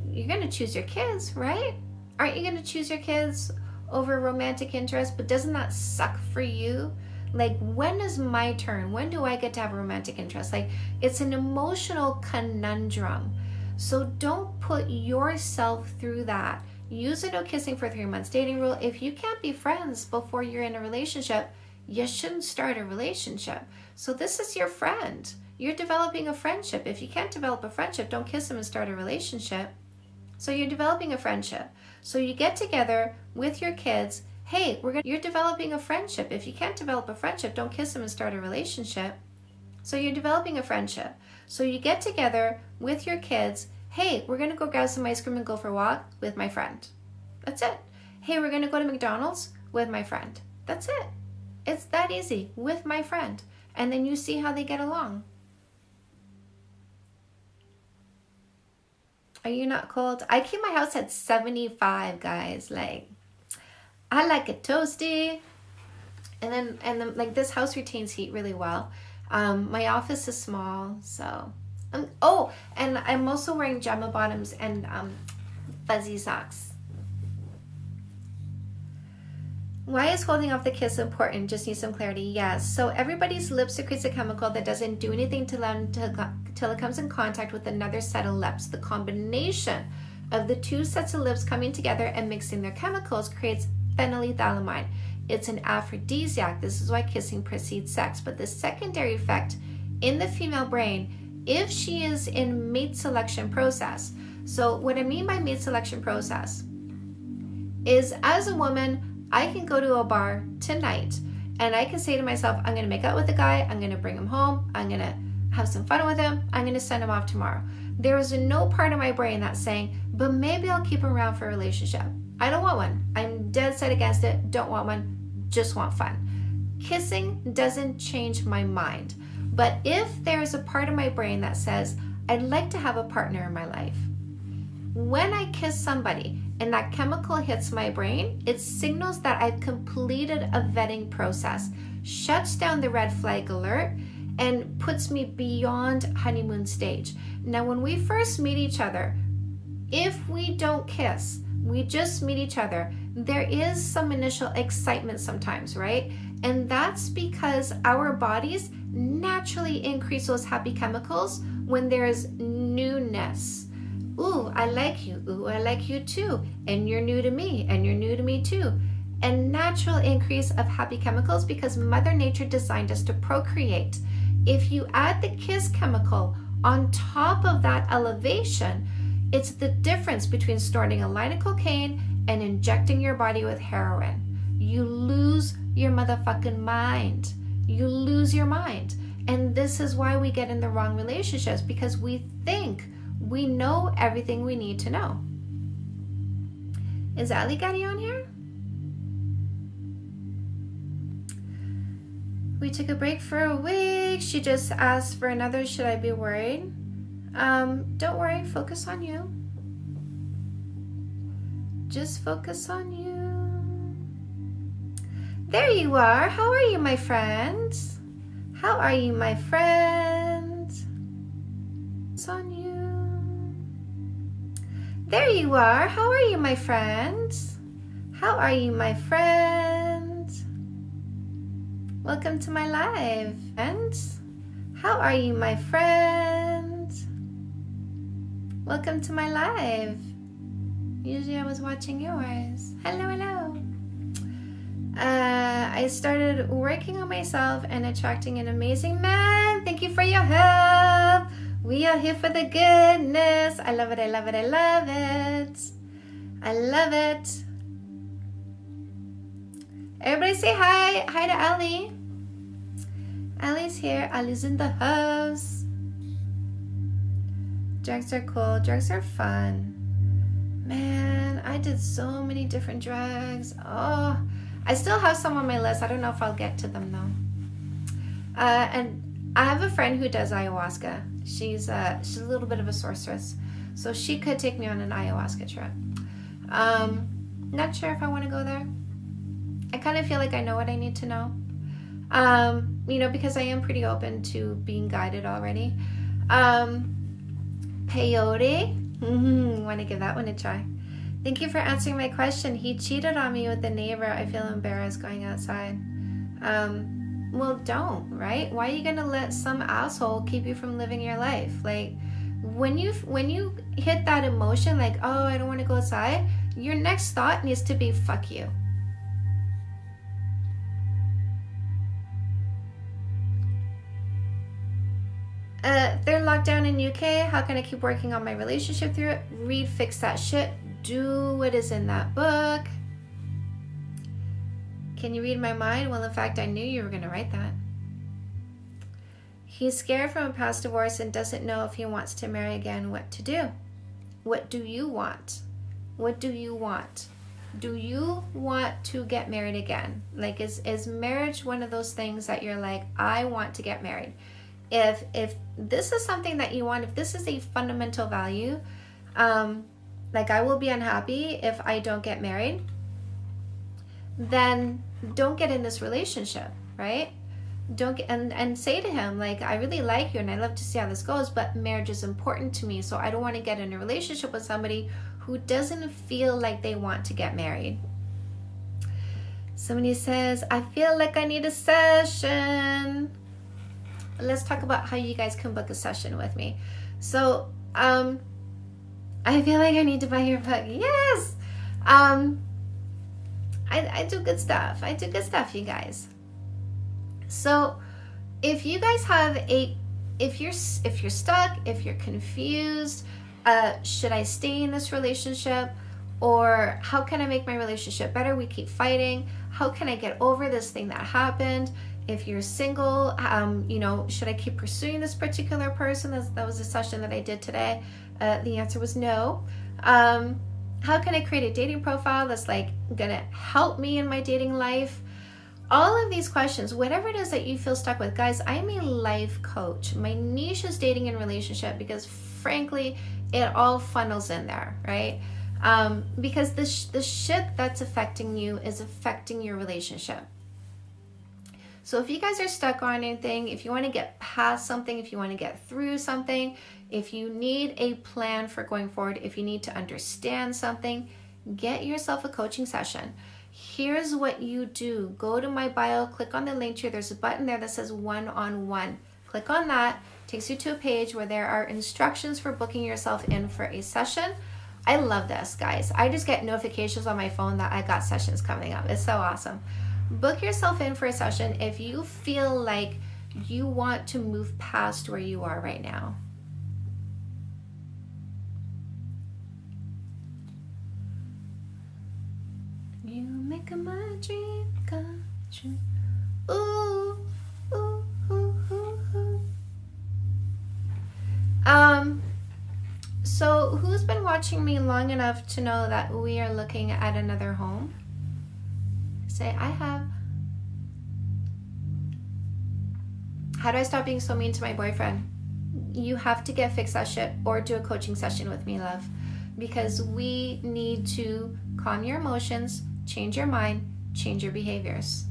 Speaker 1: You're going to choose your kids, right? Aren't you going to choose your kids over romantic interest? But doesn't that suck for you? Like, when is my turn? When do I get to have a romantic interest? Like, it's an emotional conundrum. So don't put yourself through that. Use the no kissing for 3 months dating rule. If you can't be friends before you're in a relationship, you shouldn't start a relationship. So this is your friend. You're developing a friendship. If you can't develop a friendship, don't kiss them and start a relationship. So you're developing a friendship. So you get together with your kids. Hey, you're developing a friendship. If you can't develop a friendship, don't kiss them and start a relationship. So you're developing a friendship. So you get together with your kids. Hey, we're going to go grab some ice cream and go for a walk with my friend. That's it. Hey, we're going to go to McDonald's with my friend. That's it. It's that easy, with my friend. And then you see how they get along. Are you not cold? I keep my house at 75, guys. Like, I like it toasty. And then like this house retains heat really well. My office is small, so. And I'm also wearing Gemma bottoms and fuzzy socks. Why is holding off the kiss important? Just need some clarity. Yes. So everybody's lip secretes a chemical that doesn't do anything to them till it comes in contact with another set of lips. The combination of the two sets of lips coming together and mixing their chemicals creates phenylethylamine. It's an aphrodisiac. This is why kissing precedes sex. But the secondary effect in the female brain, if she is in mate selection process. So what I mean by mate selection process is, as a woman, I can go to a bar tonight and I can say to myself, I'm going to make out with a guy, I'm going to bring him home, I'm going to have some fun with him, I'm going to send him off tomorrow. There is no part of my brain that's saying, but maybe I'll keep him around for a relationship. I don't want one. I'm dead set against it. Don't want one. Just want fun. Kissing doesn't change my mind. But if there is a part of my brain that says, I'd like to have a partner in my life, when I kiss somebody and that chemical hits my brain, it signals that I've completed a vetting process, shuts down the red flag alert, and puts me beyond honeymoon stage. Now, when we first meet each other, if we don't kiss, we just meet each other, there is some initial excitement sometimes, right? And that's because our bodies naturally increase those happy chemicals when there's newness. Ooh, I like you. Ooh, I like you too. And you're new to me. And you're new to me too. And natural increase of happy chemicals because Mother Nature designed us to procreate. If you add the kiss chemical on top of that elevation, it's the difference between snorting a line of cocaine and injecting your body with heroin. You lose your motherfucking mind. You lose your mind. And this is why we get in the wrong relationships, because we think we know everything we need to know. Is Ali Gatti on here? We took a break for a week. She just asked for another. Should I be worried? Don't worry. Focus on you. Just focus on you. There you are. How are you, my friend? How are you, my friend? It's on you. There you are. How are you, my friend? How are you, my friend? Welcome to my live. And how are you, my friend? Welcome to my live. Usually I was watching yours. Hello, hello. I started working on myself and attracting an amazing man. Thank you for your help. We are here for the goodness. I love it, I love it, I love it. I love it. Everybody say hi. Hi to Ali. Ali's here. Ali's in the house. Drugs are cool. Drugs are fun. Man, I did so many different drugs. Oh, I still have some on my list. I don't know if I'll get to them though. And I have a friend who does ayahuasca. She's a little bit of a sorceress, so she could take me on an ayahuasca trip. Not sure if I want to go there. I kind of feel like I know what I need to know. You know, because I am pretty open to being guided already. Peyote. Want to give that one a try. Thank you for answering my question. He cheated on me with the neighbor. I feel embarrassed going outside. Well, don't, right? Why are you going to let some asshole keep you from living your life? Like, when you hit that emotion, like, oh, I don't want to go outside, your next thought needs to be, fuck you. They're locked down in UK. How can I keep working on my relationship through it? Read Fix That Shit. Do what is in that book. Can you read my mind? Well, in fact, I knew you were going to write that. He's scared from a past divorce and doesn't know if he wants to marry again. What to do? What do you want? What do you want? Do you want to get married again? Like, is marriage one of those things that you're like, I want to get married? If this is something that you want, if this is a fundamental value, like I will be unhappy if I don't get married, then don't get in this relationship, right? Don't get, and say to him, like, I really like you and I love to see how this goes, but marriage is important to me, so I don't want to get in a relationship with somebody who doesn't feel like they want to get married. Somebody says, I feel like I need a session. Let's talk about how you guys can book a session with me. So, I feel like I need to buy your book. Yes. I do good stuff. I do good stuff, you guys. So, if you guys have if you're stuck, if you're confused, should I stay in this relationship, or how can I make my relationship better? We keep fighting. How can I get over this thing that happened? If you're single, you know, should I keep pursuing this particular person? That was a session that I did today. The answer was no. How can I create a dating profile that's like gonna help me in my dating life? All of these questions, whatever it is that you feel stuck with, guys, I am a life coach. My niche is dating and relationship because frankly, it all funnels in there, right? Because the shit that's affecting you is affecting your relationship. So if you guys are stuck on anything, if you want to get past something, if you want to get through something, if you need a plan for going forward, if you need to understand something, get yourself a coaching session. Here's what you do. Go to my bio, click on the link tree. There's a button there that says one-on-one. Click on that. Takes you to a page where there are instructions for booking yourself in for a session. I love this, guys. I just get notifications on my phone that I got sessions coming up. It's so awesome. Book yourself in for a session if you feel like you want to move past where you are right now. You make my dream come true. Ooh, ooh, ooh, ooh, ooh. So who's been watching me long enough to know that we are looking at another home? Say, I have. How do I stop being so mean to my boyfriend? You have to get Fix That Shit or do a coaching session with me, love. Because we need to calm your emotions, change your mind, change your behaviors.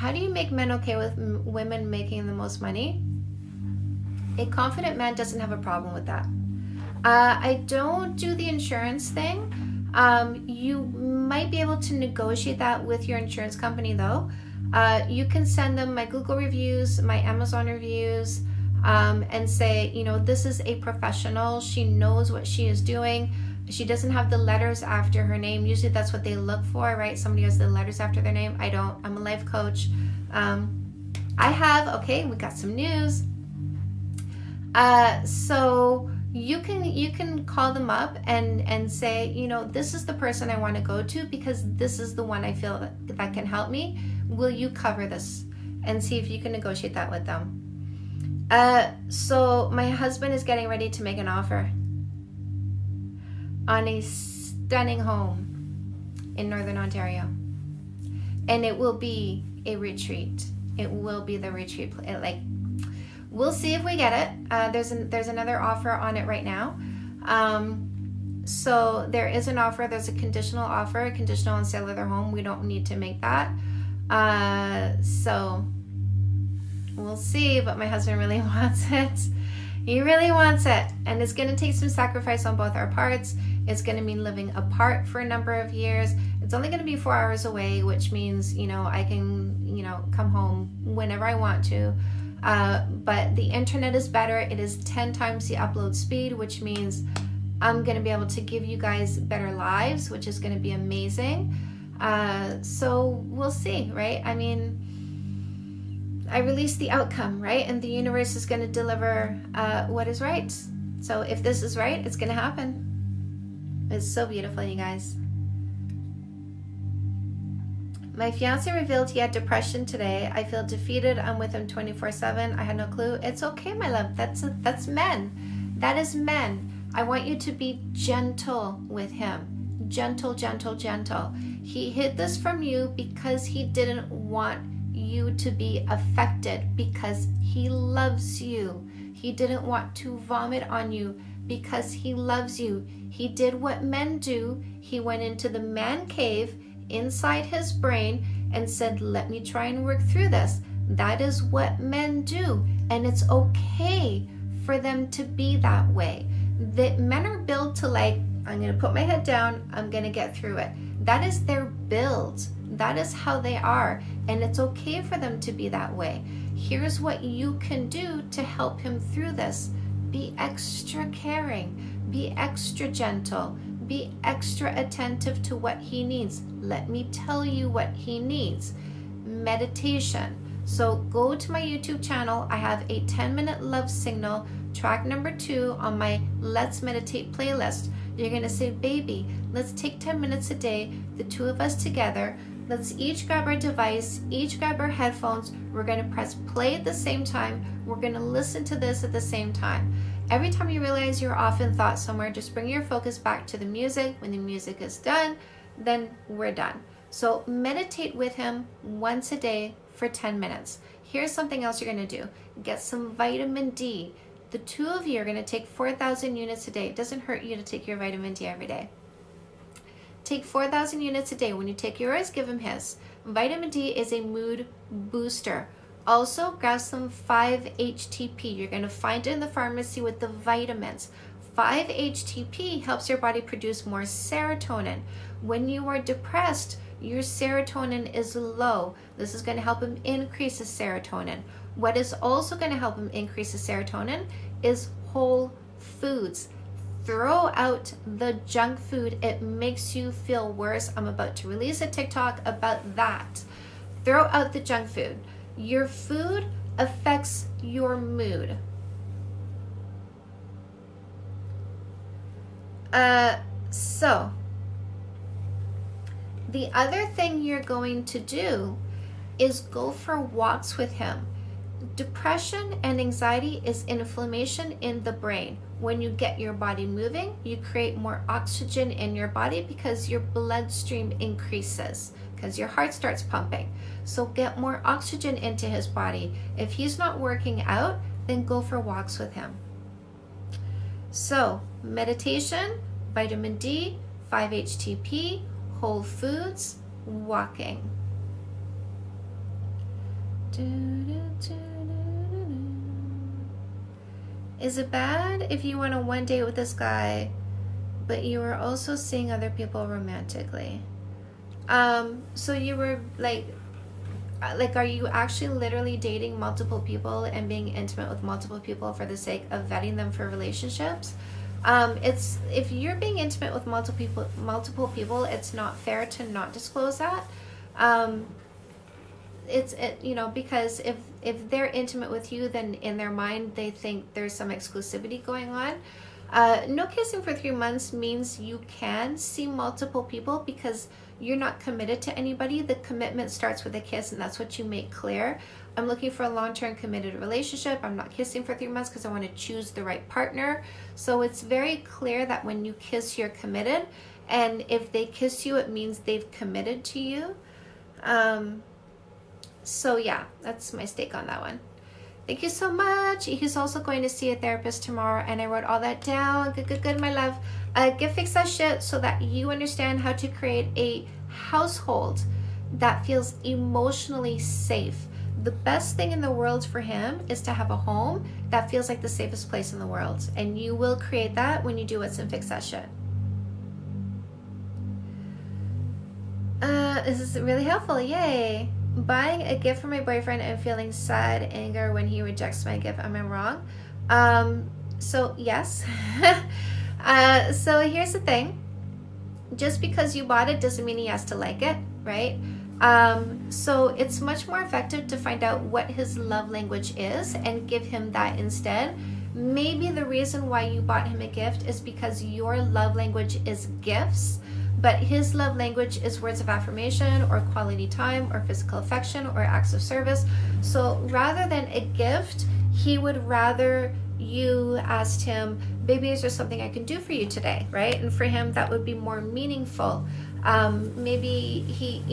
Speaker 1: How do you make men okay with women making the most money? A confident man doesn't have a problem with that. I don't do the insurance thing. You might be able to negotiate that with your insurance company though. You can send them my Google reviews, my Amazon reviews, and say, you know, this is a professional. She knows what she is doing. She doesn't have the letters after her name. Usually that's what they look for, right? Somebody has the letters after their name. I don't. I'm a life coach. I have, okay, we got some news. So you can call them up and say, you know, this is the person I want to go to because this is the one I feel that can help me. Will you cover this? And see if you can negotiate that with them. So my husband is getting ready to make an offer on a stunning home in Northern Ontario. And it will be a retreat. It will be the retreat. We'll see if we get it. There's another offer on it right now. So there is an offer. There's a conditional offer, conditional on sale of their home. We don't need to make that. So we'll see, but my husband really wants it. He really wants it. And it's going to take some sacrifice on both our parts. It's going to mean living apart for a number of years. It's only going to be 4 hours away, which means, you know, I can, you know, come home whenever I want to. But the internet is better. It is 10 times the upload speed, which means I'm going to be able to give you guys better lives, which is going to be amazing. So we'll see, right? I mean, I release the outcome, right? And the universe is going to deliver what is right. So if this is right, it's going to happen. It's so beautiful, you guys. My fiance revealed he had depression today. I feel defeated. I'm with him 24/7. I had no clue. It's okay, my love. That's men. That is men. I want you to be gentle with him. Gentle, gentle, gentle. He hid this from you because he didn't want you to be affected, because he loves you. He didn't want to vomit on you because he loves you. He did what men do. He went into the man cave inside his brain and said, let me try and work through this. That is what men do, and it's okay for them to be that way. That men are built to, like, I'm going to put my head down, I'm going to get through it. That is their build. That is how they are, and it's okay for them to be that way. Here's what you can do to help him through this. Be extra caring, be extra gentle, be extra attentive to what he needs. Let me tell you what he needs. Meditation. So go to my YouTube channel. I have a 10-minute love signal, track number 2 on my Let's Meditate playlist. You're going to say, baby, let's take 10 minutes a day, the two of us together. Let's each grab our device, each grab our headphones. We're going to press play at the same time. We're going to listen to this at the same time. Every time you realize you're off in thought somewhere, just bring your focus back to the music. When the music is done, then we're done. So meditate with him once a day for 10 minutes. Here's something else you're going to do. Get some vitamin D. The two of you are going to take 4,000 units a day. It doesn't hurt you to take your vitamin D every day. Take 4,000 units a day. When you take yours, give him his. Vitamin D is a mood booster. Also, grab some 5-HTP. You're going to find it in the pharmacy with the vitamins. 5-HTP helps your body produce more serotonin. When you are depressed, your serotonin is low. This is going to help him increase the serotonin. What is also going to help him increase the serotonin is whole foods. Throw out the junk food. It makes you feel worse. I'm about to release a TikTok about that. Throw out the junk food. Your food affects your mood. So the other thing you're going to do is go for walks with him. Depression and anxiety is inflammation in the brain. When you get your body moving, you create more oxygen in your body because your bloodstream increases, because your heart starts pumping. So get more oxygen into his body. If he's not working out, then go for walks with him. So meditation, vitamin D, 5-HTP, whole foods, walking. Is it bad if you went on one date with this guy, but you were also seeing other people romantically? So you were like, are you actually literally dating multiple people and being intimate with multiple people for the sake of vetting them for relationships? It's, if you're being intimate with multiple people, it's not fair to not disclose that. Because if they're intimate with you, then in their mind they think there's some exclusivity going on. No kissing for 3 months means you can see multiple people because you're not committed to anybody. The commitment starts with a kiss, and that's what you make clear. I'm looking for a long-term committed relationship. I'm not kissing for 3 months because I want to choose the right partner. So it's very clear that when you kiss, you're committed. And if they kiss you, it means they've committed to you. So yeah, that's my stake on that one. Thank you so much. He's also going to see a therapist tomorrow, and I wrote all that down. Good, my love. Fix that shit so that you understand how to create a household that feels emotionally safe. The best thing in the world for him is to have a home that feels like the safest place in the world. And you will create that when you do what's in Fix That Shit. This is really helpful. Yay. Buying a gift for my boyfriend and feeling sad anger when he rejects my gift. Am I wrong? So yes. So here's the thing. Just because you bought it doesn't mean he has to like it, right? So it's much more effective to find out what his love language is and give him that instead. Maybe the reason why you bought him a gift is because your love language is gifts, but his love language is words of affirmation or quality time or physical affection or acts of service. So rather than a gift, he would rather you asked him, baby, is there something I can do for you today, right? And for him, that would be more meaningful. Maybe he,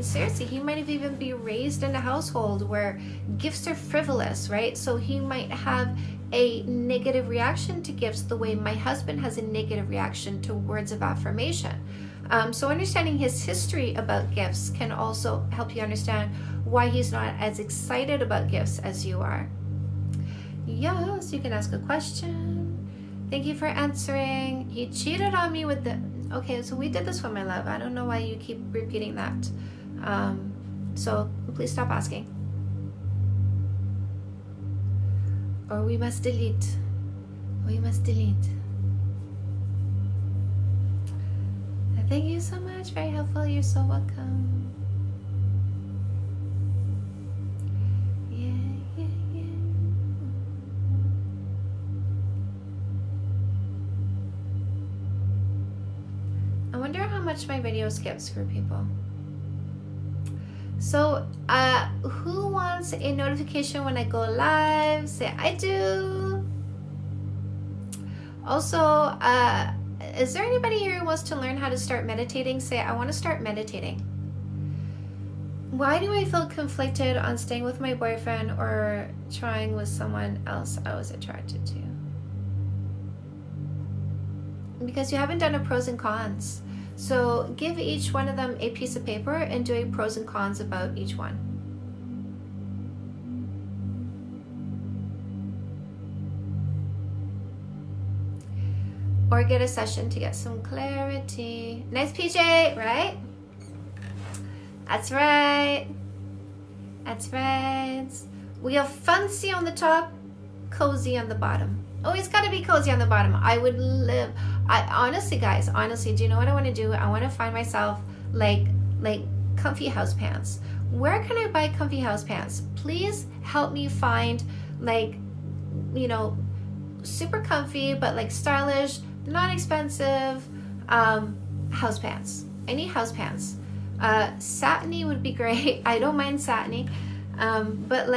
Speaker 1: seriously, he might have even be raised in a household where gifts are frivolous, right? So he might have a negative reaction to gifts the way my husband has a negative reaction to words of affirmation. So understanding his history about gifts can also help you understand why he's not as excited about gifts as you are. Yes, you can ask a question. Thank you for answering. He cheated on me with the... Okay, so we did this one, my love. I don't know why you keep repeating that. So please stop asking. Or we must delete. We must delete. Thank you so much. Very helpful. You're so welcome. Yeah. I wonder how much my video skips for people. So, who wants a notification when I go live? Say, I do. Also, is there anybody here who wants to learn how to start meditating? Say, I want to start meditating. Why do I feel conflicted on staying with my boyfriend or trying with someone else I was attracted to? Because you haven't done a pros and cons. So give each one of them a piece of paper and do a pros and cons about each one. Or get a session to get some clarity. Nice PJ, right? That's right. That's right. We have fancy on the top, cozy on the bottom. Oh, it's got to be cozy on the bottom. I would live... honestly, guys, do you know what I want to do? I want to find myself like comfy house pants. Where can I buy comfy house pants? Please help me find super comfy but like stylish, not expensive house pants. I need house pants. Satiny would be great. I don't mind satiny, but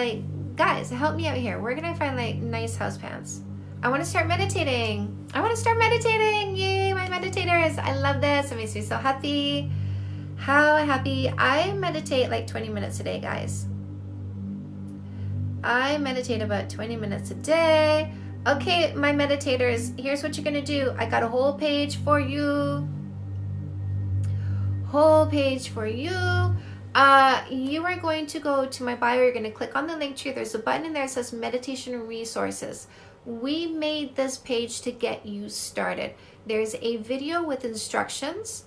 Speaker 1: guys, help me out here. Where can I find nice house pants? I want to start meditating. Yay, my meditators. I love this. It makes me so happy. How happy. I meditate 20 minutes a day, guys. I meditate about 20 minutes a day. Okay, my meditators, here's what you're going to do. I got a whole page for you. You are going to go to my bio. You're going to click on the link tree. There's a button in there that says meditation resources. We made this page to get you started. There's a video with instructions,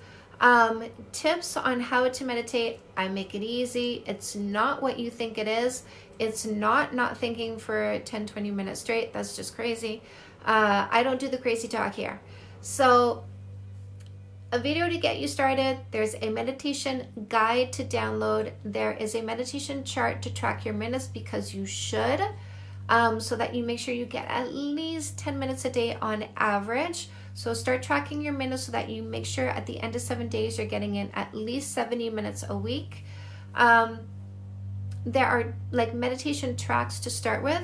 Speaker 1: tips on how to meditate. I make it easy. It's not what you think it is. It's not thinking for 10-20 minutes straight. That's just crazy. I don't do the crazy talk here. So a video to get you started. There's a meditation guide to download. There is a meditation chart to track your minutes, because you should, so that you make sure you get at least 10 minutes a day on average. So start tracking your minutes so that you make sure at the end of 7 days you're getting in at least 70 minutes a week. There are like meditation tracks to start with.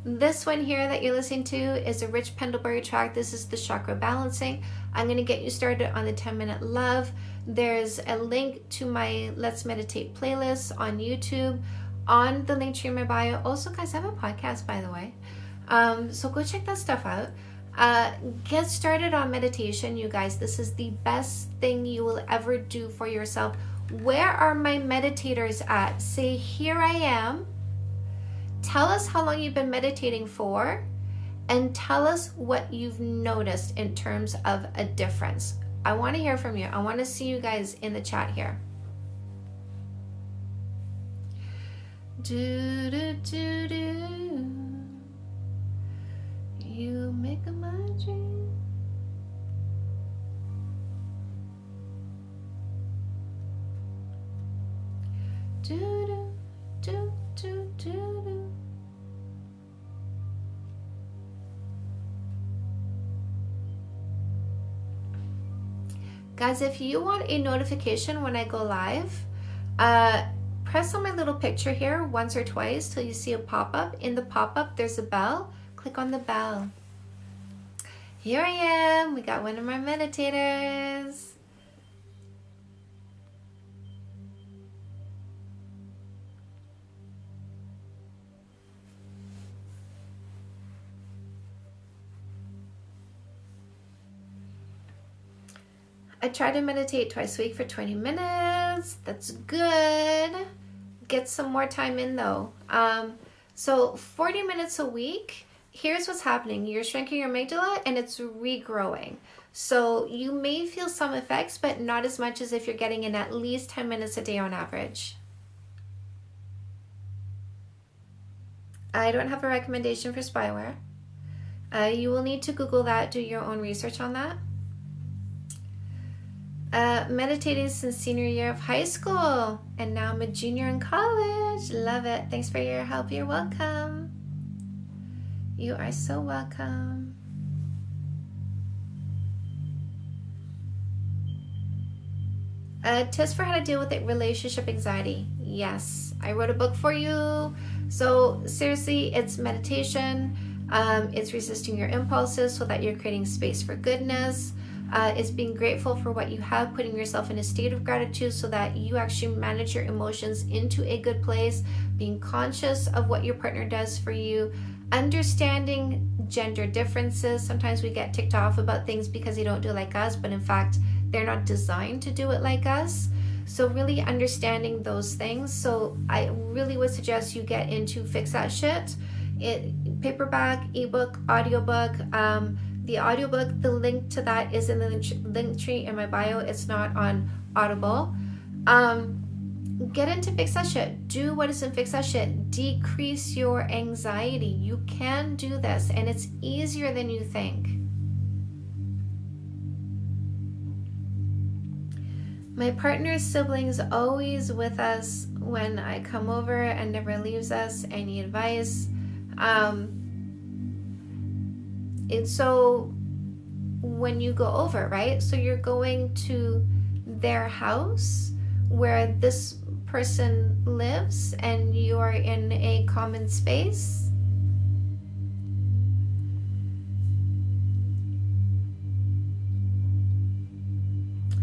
Speaker 1: This one here that you're listening to is a Rich Pendlebury track. This is the chakra balancing. I'm going to get you started on the 10-minute love. There's a link to my Let's Meditate playlist on YouTube on the link tree in my bio. Also, guys, I have a podcast, by the way. So go check that stuff out. Get started on meditation, you guys. This is the best thing you will ever do for yourself. Where are my meditators at? Say, here I am. Tell us how long you've been meditating for, and tell us what you've noticed in terms of a difference. I want to hear from you. I want to see you guys in the chat here. Do, do, do, do. You make my dream. Do, do, do, do, do, do. Guys, if you want a notification when I go live, press on my little picture here once or twice till you see a pop-up. In the pop-up, there's a bell. Click on the bell. Here I am. We got one of my meditators. I try to meditate twice a week for 20 minutes. That's good. Get some more time in though. So 40 minutes a week. Here's what's happening. You're shrinking your amygdala and it's regrowing. So you may feel some effects, but not as much as if you're getting in at least 10 minutes a day on average. I don't have a recommendation for spyware. You will need to Google that, do your own research on that. Meditating since senior year of high school, and now I'm a junior in college. Love it. Thanks for your help. You're welcome. You are so welcome. Tips for how to deal with it, relationship anxiety. Yes, I wrote a book for you. So seriously, it's meditation. It's resisting your impulses so that you're creating space for goodness. It's being grateful for what you have, putting yourself in a state of gratitude so that you actually manage your emotions into a good place, being conscious of what your partner does for you, understanding gender differences. Sometimes we get ticked off about things because they don't do it like us, but in fact, they're not designed to do it like us. So really understanding those things. So I really would suggest you get into Fix That Shit. Paperback, ebook, audiobook. The audiobook, the link to that is in the link tree in my bio. It's not on Audible. Get into Fix That Shit. Do what is in Fix That Shit. Decrease your anxiety. You can do this, and it's easier than you think. My partner's siblings always with us when I come over and never leaves us. Any advice? It's so when you go over, right? So you're going to their house where this person lives and you are in a common space.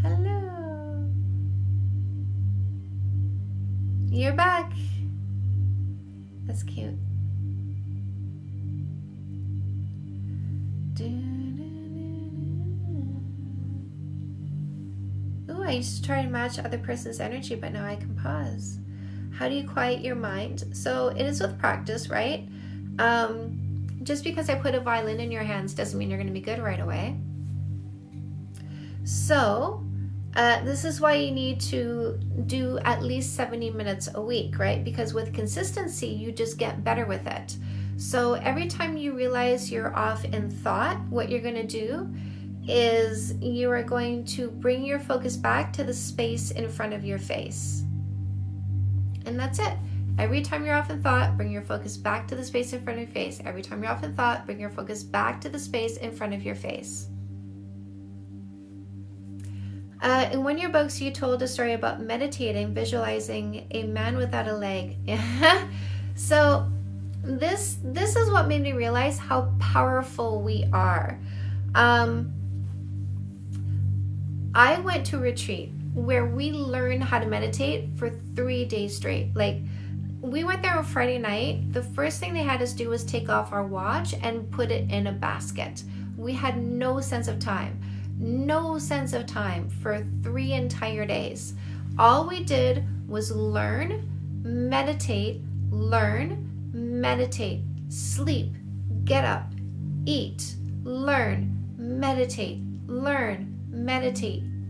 Speaker 1: Hello. You're back. That's cute. Ooh, I used to try to match other person's energy, but now I can pause. How do you quiet your mind? So it is with practice, right? Just because I put a violin in your hands doesn't mean you're going to be good right away. So this is why you need to do at least 70 minutes a week, right? Because with consistency, you just get better with it. So every time you realize you're off in thought, what you're going to do is you are going to bring your focus back to the space in front of your face. And that's it. Every time you're off in thought, bring your focus back to the space in front of your face. Every time you're off in thought, bring your focus back to the space in front of your face. In one of your books, you told a story about meditating, visualizing a man without a leg. So this is what made me realize how powerful we are. I went to a retreat where we learned how to meditate for 3 days straight. Like, we went there on Friday night. The first thing they had us do was take off our watch and put it in a basket. We had no sense of time for 3 entire days. All we did was learn, meditate, sleep, get up, eat, learn, meditate,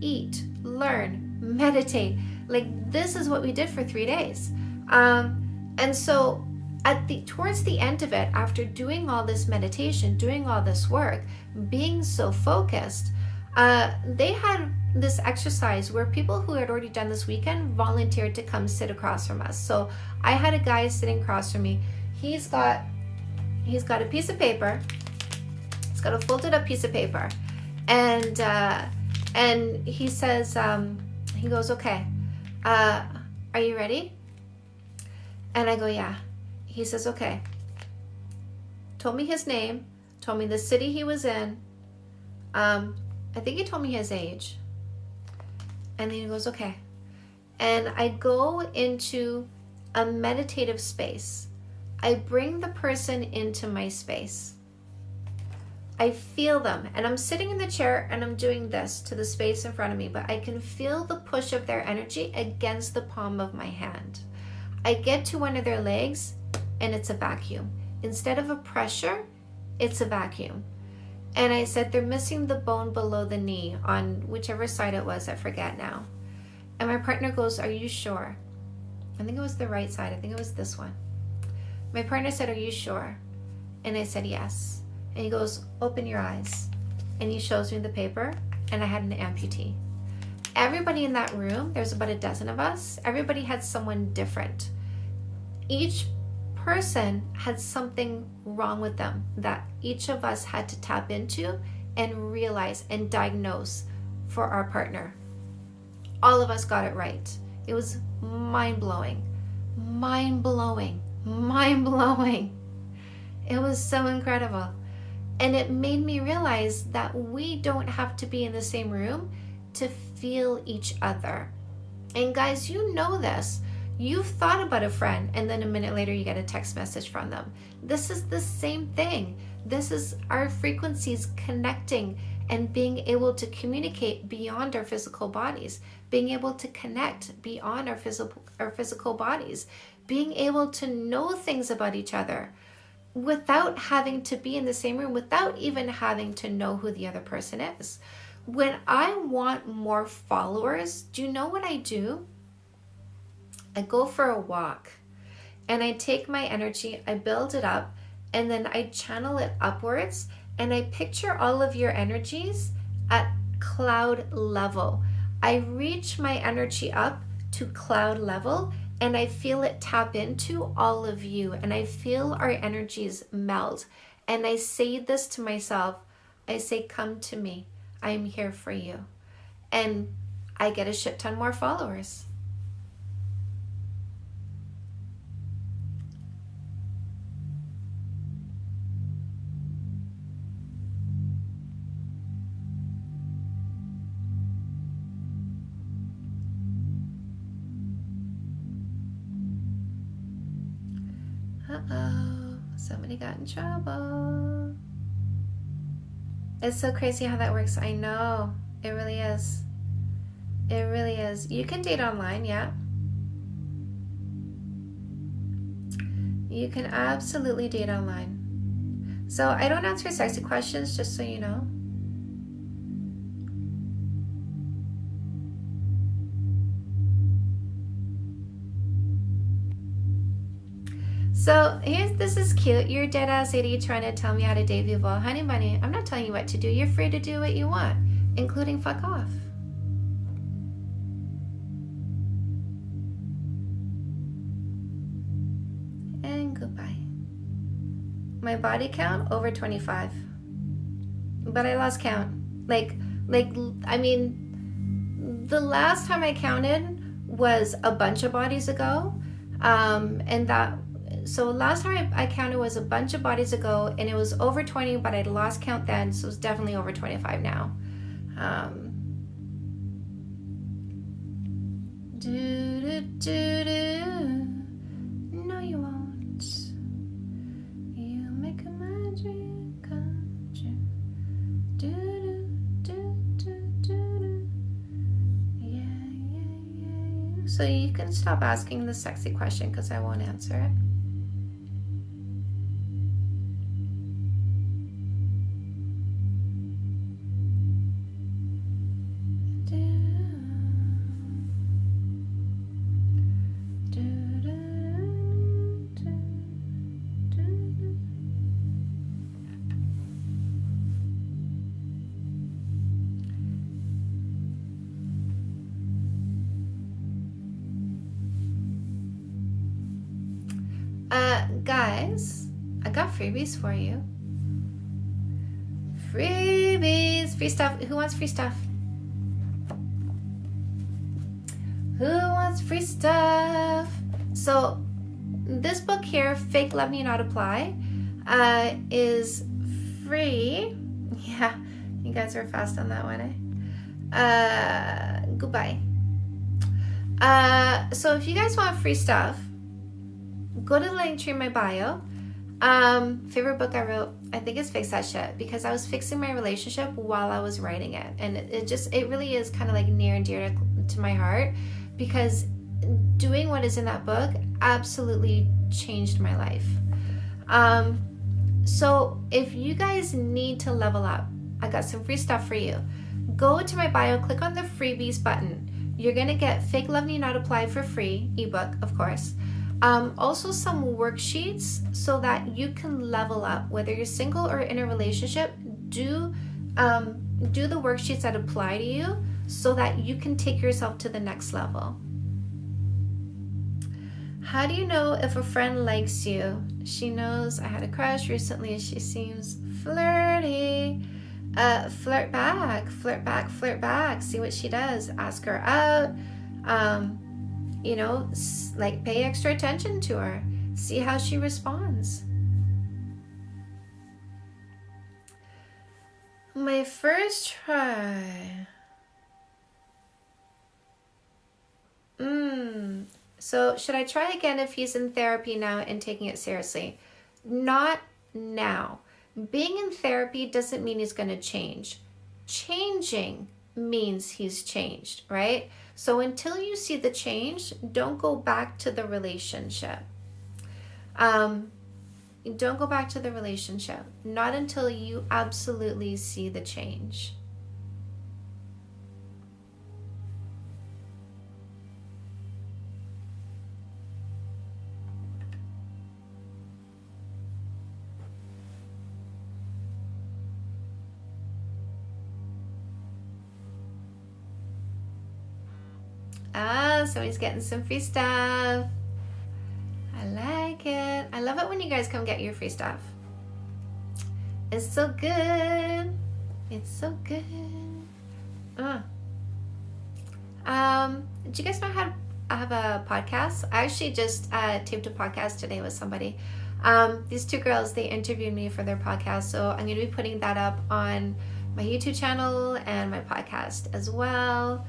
Speaker 1: eat, learn, meditate. Like, this is what we did for 3 days. And so towards the end of it, after doing all this meditation, doing all this work, being so focused, they had this exercise where people who had already done this weekend volunteered to come sit across from us. So I had a guy sitting across from me. He's got a piece of paper. He's got a folded up piece of paper, and he says, he goes, okay, are you ready? And I go, yeah. He says, okay. Told me his name, told me the city he was in. I think he told me his age. And then he goes, okay. And I go into a meditative space. I bring the person into my space. I feel them, and I'm sitting in the chair and I'm doing this to the space in front of me, but I can feel the push of their energy against the palm of my hand. I get to one of their legs and it's a vacuum. Instead of a pressure, it's a vacuum. And I said, they're missing the bone below the knee on whichever side it was, I forget now. And my partner goes, are you sure? I think it was the right side. I think it was this one. My partner said, are you sure? And I said, yes. And he goes, open your eyes. And he shows me the paper, and I had an amputee. Everybody in that room, there's about a dozen of us, everybody had someone different. Each person had something wrong with them that each of us had to tap into and realize and diagnose for our partner. All of us got it right. It was mind-blowing. It was so incredible. And it made me realize that we don't have to be in the same room to feel each other. And guys, you know this. You've thought about a friend, and then a minute later you get a text message from them. This is the same thing. This is our frequencies connecting and being able to communicate beyond our physical bodies, being able to connect beyond our physical bodies, being able to know things about each other without having to be in the same room, without even having to know who the other person is. When I want more followers, do you know what I do? I go for a walk and I take my energy, I build it up, and then I channel it upwards, and I picture all of your energies at cloud level. I reach my energy up to cloud level, and I feel it tap into all of you, and I feel our energies melt. And I say this to myself. I say, come to me. I am here for you. And I get a shit ton more followers. Uh-oh, somebody got in trouble. It's so crazy how that works. I know, it really is. It really is. You can date online, yeah. You can absolutely date online. So I don't answer sexy questions, just so you know. So this is cute. You're dead ass idiot trying to tell me how to date people. Honey bunny, I'm not telling you what to do. You're free to do what you want, including fuck off. And goodbye. My body count, over 25. But I lost count. I mean, the last time I counted was a bunch of bodies ago. So last time I counted was a bunch of bodies ago, and it was over 20, but I'd lost count then, so it's definitely over 25 now. No, you won't. You make a magic come true. Yeah. So you can stop asking the sexy question because I won't answer it. Guys, I got freebies for you. Freebies, free stuff. Who wants free stuff? Who wants free stuff? So this book here, Fake Love Me Not Apply, is free. Yeah, you guys are fast on that one, eh? Goodbye. So if you guys want free stuff, go to the link tree in my bio. Favorite book I wrote, I think it's Fix That Shit, because I was fixing my relationship while I was writing it, and it really is kind of like near and dear to my heart, because doing what is in that book absolutely changed my life. So if you guys need to level up, I got some free stuff for you. Go to my bio, click on the freebies button. You're gonna get Fake Love Me Not Apply for free, ebook, of course. Also some worksheets so that you can level up. Whether you're single or in a relationship, do the worksheets that apply to you so that you can take yourself to the next level. How do you know if a friend likes you? She knows I had a crush recently. She seems flirty. Flirt back, flirt back, flirt back. See what she does. Ask her out. Like pay extra attention to her. See how she responds. My first try. So should I try again if he's in therapy now and taking it seriously? Not now. Being in therapy doesn't mean he's going to change. Changing means he's changed, right? So until you see the change, don't go back to the relationship. Don't go back to the relationship. Not until you absolutely see the change. So he's getting some free stuff. I like it. I love it when you guys come get your free stuff. It's so good. It's so good. Did you guys know how I have a podcast? I actually just taped a podcast today with somebody. These two girls, they interviewed me for their podcast, so I'm going to be putting that up on my YouTube channel and my podcast as well.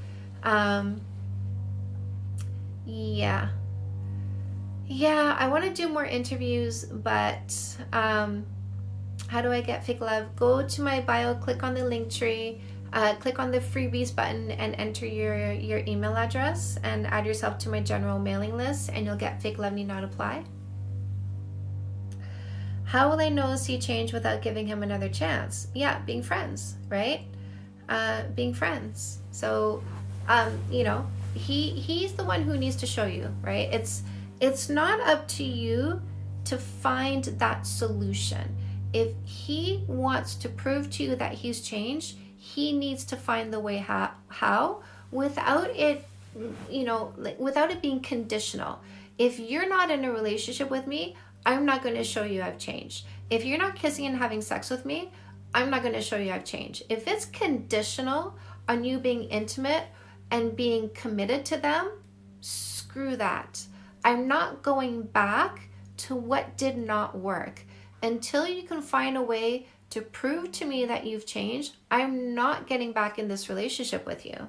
Speaker 1: Yeah, I want to do more interviews, but how do I get fake love? Go to my bio, click on the link tree. Click on the freebies button and enter your email address and add yourself to my general mailing list, and you'll get Fake Love Need Not Apply. How will I know he changed without giving him another chance? Yeah, being friends, right? Being friends. So, you know, he's the one who needs to show you, right? It's not up to you to find that solution. If he wants to prove to you that he's changed, he needs to find the way how without it, you know, without it being conditional. If you're not in a relationship with me, I'm not going to show you I've changed. If you're not kissing and having sex with me, I'm not going to show you I've changed. If it's conditional on you being intimate and being committed to them, screw that. I'm not going back to what did not work. Until you can find a way to prove to me that you've changed, I'm not getting back in this relationship with you.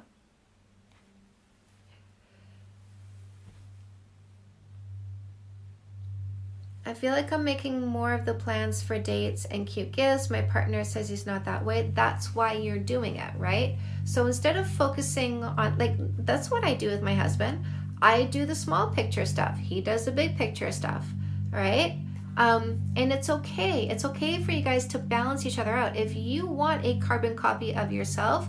Speaker 1: I feel like I'm making more of the plans for dates and cute gifts. My partner says he's not that way. That's why you're doing it, right? So instead of focusing on, like, that's what I do with my husband. I do the small picture stuff. He does the big picture stuff, right? And it's okay. It's okay for you guys to balance each other out. If you want a carbon copy of yourself,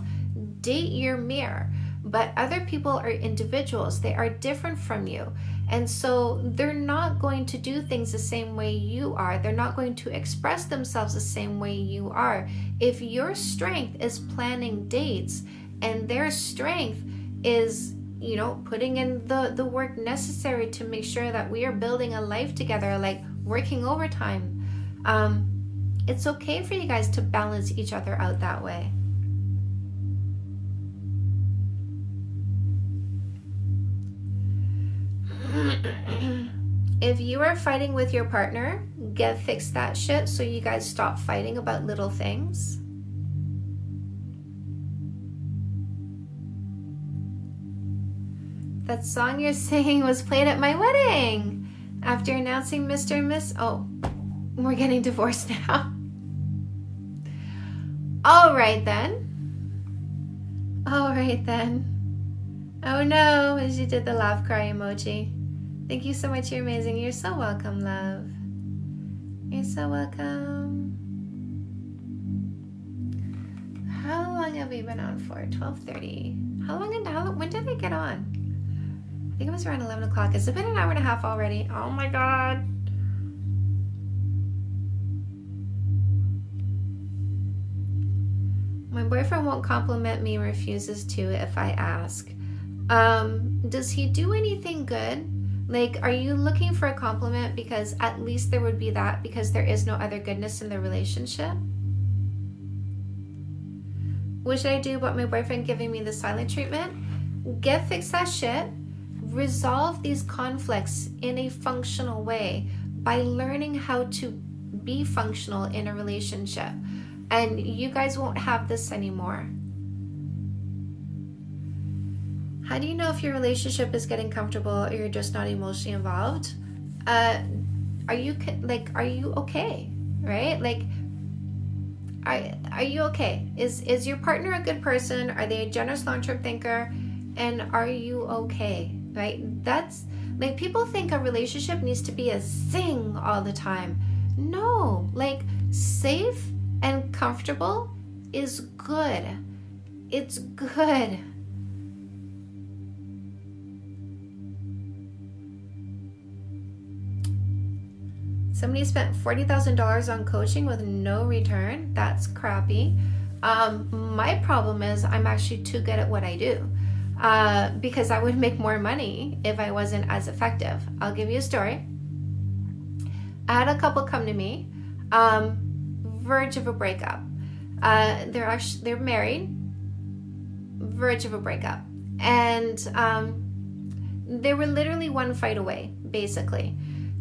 Speaker 1: date your mirror. But other people are individuals. They are different from you. And so they're not going to do things the same way you are. They're not going to express themselves the same way you are. If your strength is planning dates and their strength is, you know, putting in the work necessary to make sure that we are building a life together, like working overtime, it's okay for you guys to balance each other out that way. If you are fighting with your partner, fix that shit so you guys stop fighting about little things. That song you're singing was played at my wedding. After announcing Mr. and Miss, oh, we're getting divorced now. All right then. Oh no, as you did the laugh cry emoji. Thank you so much, you're amazing. You're so welcome, love. You're so welcome. How long have we been on for? 12:30. When did I get on? I think it was around 11 o'clock. Has it been an hour and a half already? Oh my God. My boyfriend won't compliment me, refuses to if I ask. Does he do anything good? Like, are you looking for a compliment? Because at least there would be that, because there is no other goodness in the relationship. What should I do about my boyfriend giving me the silent treatment? Fix that shit. Resolve these conflicts in a functional way by learning how to be functional in a relationship. And you guys won't have this anymore. How do you know if your relationship is getting comfortable or you're just not emotionally involved? Are you okay? Right? Like, are you okay? Is your partner a good person? Are they a generous long-term thinker? And are you okay? Right? That's like, people think a relationship needs to be a zing all the time. No, like, safe and comfortable is good. It's good. Somebody spent $40,000 on coaching with no return. That's crappy. My problem is I'm actually too good at what I do, because I would make more money if I wasn't as effective. I'll give you a story. I had a couple come to me, verge of a breakup. They're married, verge of a breakup, and they were literally one fight away. Basically,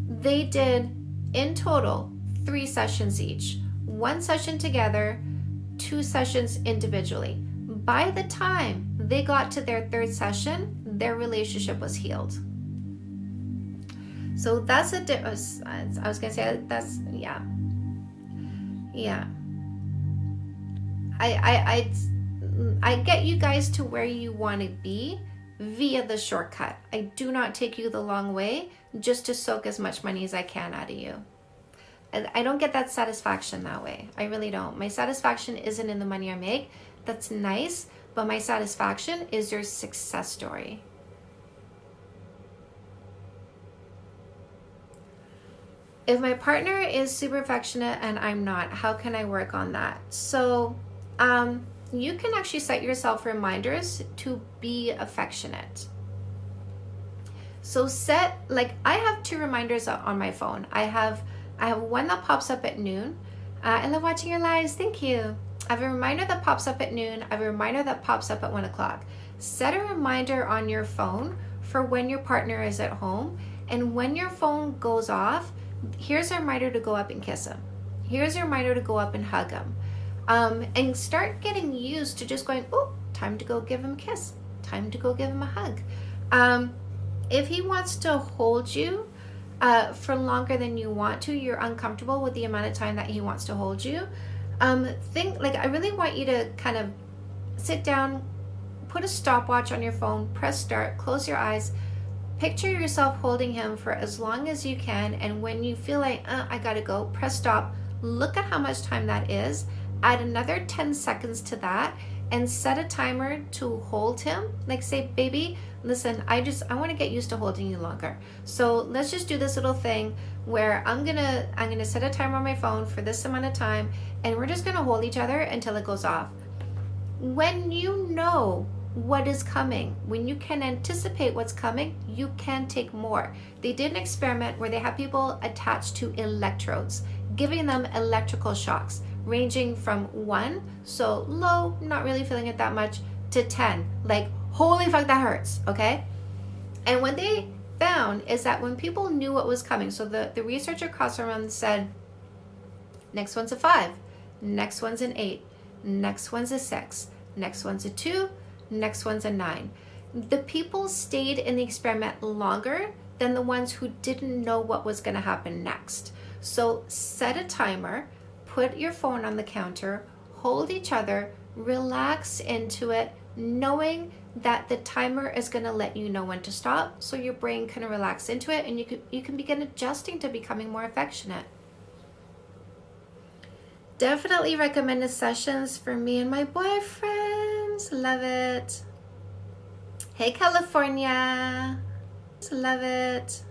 Speaker 1: they did in total 3 sessions each. 1 session together, 2 sessions individually. By the time they got to their 3rd session, their relationship was healed. So that's I was gonna say that's, yeah. I I get you guys to where you want to be via the shortcut. I do not take you the long way just to soak as much money as I can out of you. I don't get that satisfaction that way. I really don't. My satisfaction isn't in the money I make. That's nice, but my satisfaction is your success story. If my partner is super affectionate and I'm not, how can I work on that? So you can actually set yourself reminders to be affectionate. So like I have 2 reminders on my phone. I have one that pops up at noon. I love watching your lives. Thank you. I have a reminder that pops up at noon. I have a reminder that pops up at 1 o'clock. Set a reminder on your phone for when your partner is at home. And when your phone goes off, here's a reminder to go up and kiss him. Here's a reminder to go up and hug him. And start getting used to just going, oh, time to go give him a kiss. Time to go give him a hug. If he wants to hold you for longer than you want to, you're uncomfortable with the amount of time that he wants to hold you, I really want you to kind of sit down, put a stopwatch on your phone, press start, close your eyes, picture yourself holding him for as long as you can, and when you feel like, I gotta go, press stop, look at how much time that is, add another 10 seconds to that, and set a timer to hold him. Like say, baby, listen, I want to get used to holding you longer. So let's just do this little thing where I'm gonna set a timer on my phone for this amount of time, and we're just gonna hold each other until it goes off. When you know what is coming, when you can anticipate what's coming, you can take more. They did an experiment where they had people attached to electrodes, giving them electrical shocks, ranging from 1, so low, not really feeling it that much, to 10, like holy fuck, that hurts, okay? And what they found is that when people knew what was coming, so the researcher across around said, next one's a 5, next one's an 8, next one's a 6, next one's a 2, next one's a 9. The people stayed in the experiment longer than the ones who didn't know what was going to happen next. So set a timer, put your phone on the counter, hold each other, relax into it, knowing that the timer is going to let you know when to stop, so your brain can relax into it, and you can begin adjusting to becoming more affectionate. Definitely recommended sessions for me and my boyfriends. Love it. Hey, California. Love it.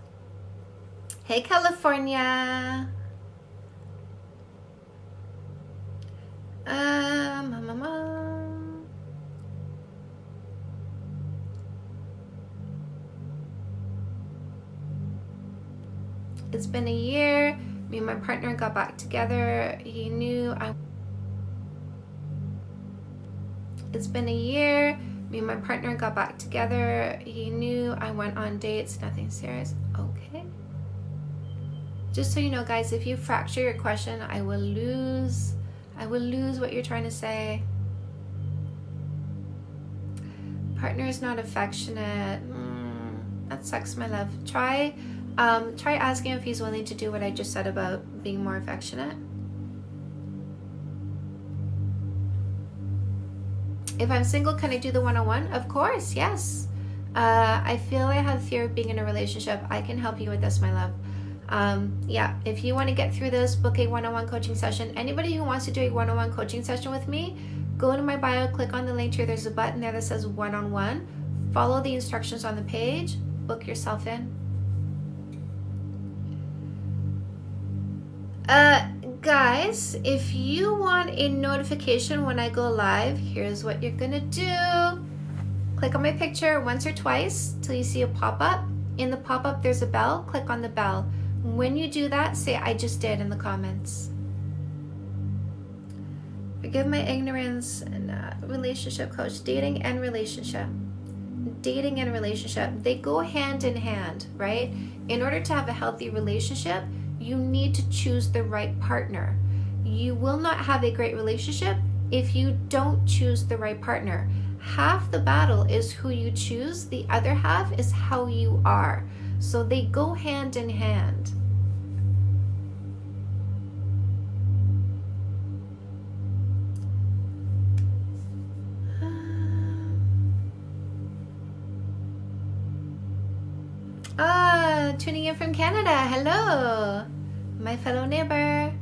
Speaker 1: Hey, California. It's been a year. Me and my partner got back together. He knew I... It's been a year. Me and my partner got back together. He knew I went on dates. Nothing serious. Okay. Just so you know, guys, if you fracture your question, I will lose what you're trying to say. Partner is not affectionate. That sucks, my love. Try asking if he's willing to do what I just said about being more affectionate. If I'm single, can I do the one-on-one? Of course, yes. I feel I have fear of being in a relationship. I can help you with this, my love. Yeah, if you want to get through this, book a one-on-one coaching session. Anybody who wants to do a one-on-one coaching session with me, go into my bio, click on the link here. There's a button there that says one-on-one. Follow the instructions on the page, book yourself in. Guys, if you want a notification when I go live, here's what you're gonna do. Click on my picture once or twice till you see a pop-up. In the pop-up, there's a bell. Click on the bell. When you do that, say I just did in the comments. Forgive my ignorance. And relationship coach, dating and relationship. Dating and relationship, they go hand in hand, right? In order to have a healthy relationship, you need to choose the right partner. You will not have a great relationship if you don't choose the right partner. Half the battle is who you choose, the other half is how you are. So they go hand in hand. tuning in from Canada. Hello, my fellow neighbor.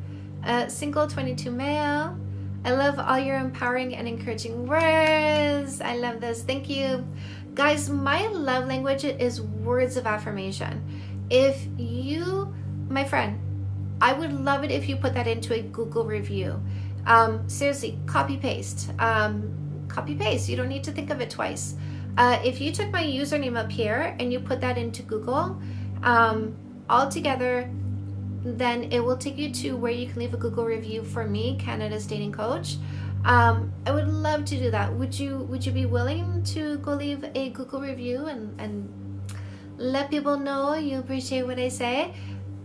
Speaker 1: Single 22 male. I love all your empowering and encouraging words. I love this. Thank you. Guys, my love language is words of affirmation. If you, my friend, I would love it if you put that into a Google review. Seriously, copy paste. Copy paste. You don't need to think of it twice. If you took my username up here and you put that into Google, all together, then it will take you to where you can leave a Google review for me, Canada's dating coach. I would love to do that. Would you be willing to go leave a Google review and let people know you appreciate what I say?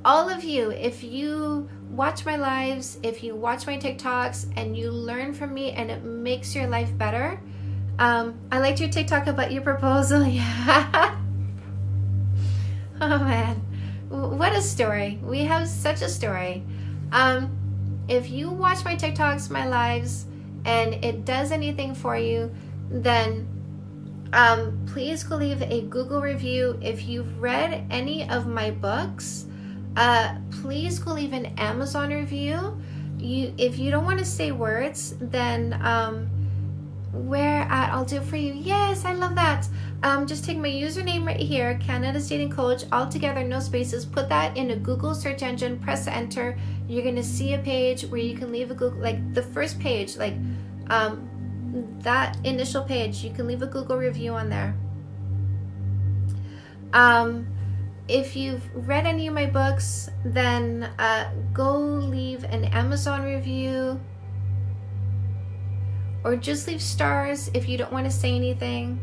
Speaker 1: All of you, if you watch my lives, if you watch my TikToks and you learn from me and it makes your life better, I liked your TikTok about your proposal. Yeah. Oh man, what a story. We have such a story. If you watch my TikToks, my lives, and it does anything for you, then please go leave a Google review. If you've read any of my books, please go leave an Amazon review. If you don't want to say words, then where at, I'll do it for you. Yes, I love that. Just take my username right here, Canada's Dating Coach, all together, no spaces. Put that in a Google search engine, press enter. You're gonna see a page where you can leave a Google, like the first page, like that initial page, you can leave a Google review on there. If you've read any of my books, then go leave an Amazon review, or just leave stars if you don't want to say anything.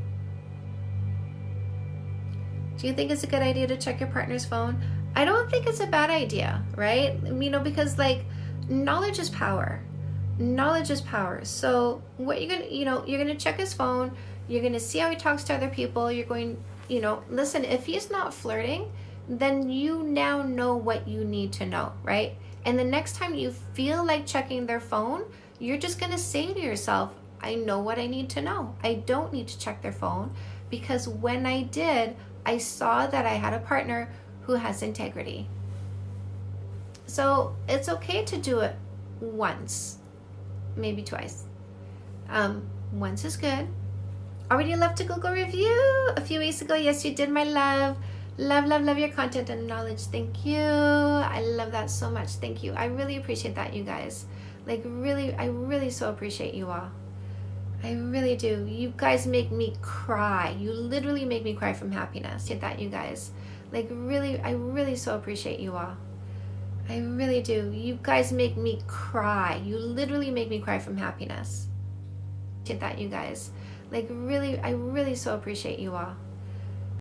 Speaker 1: Do you think it's a good idea to check your partner's phone? I don't think it's a bad idea, right? You know, because like knowledge is power. Knowledge is power. So what you're gonna check his phone. You're gonna see how he talks to other people. You're going, listen, if he's not flirting, then you now know what you need to know, right? And the next time you feel like checking their phone, you're just gonna say to yourself, I know what I need to know. I don't need to check their phone, because when I did, I saw that I had a partner who has integrity. So it's okay to do it once, maybe twice. Once is good. Already left a Google review a few weeks ago. Yes, you did, my love. Love your content and knowledge. Thank you. I love that so much. Thank you. I really appreciate that, you guys. Like really, I really so appreciate you all. I really do. You guys make me cry. You literally make me cry from happiness. Did that, you guys. Like really, I really so appreciate you all. I really do. You guys make me cry. You literally make me cry from happiness. Did that, you guys. Like really, I really so appreciate you all.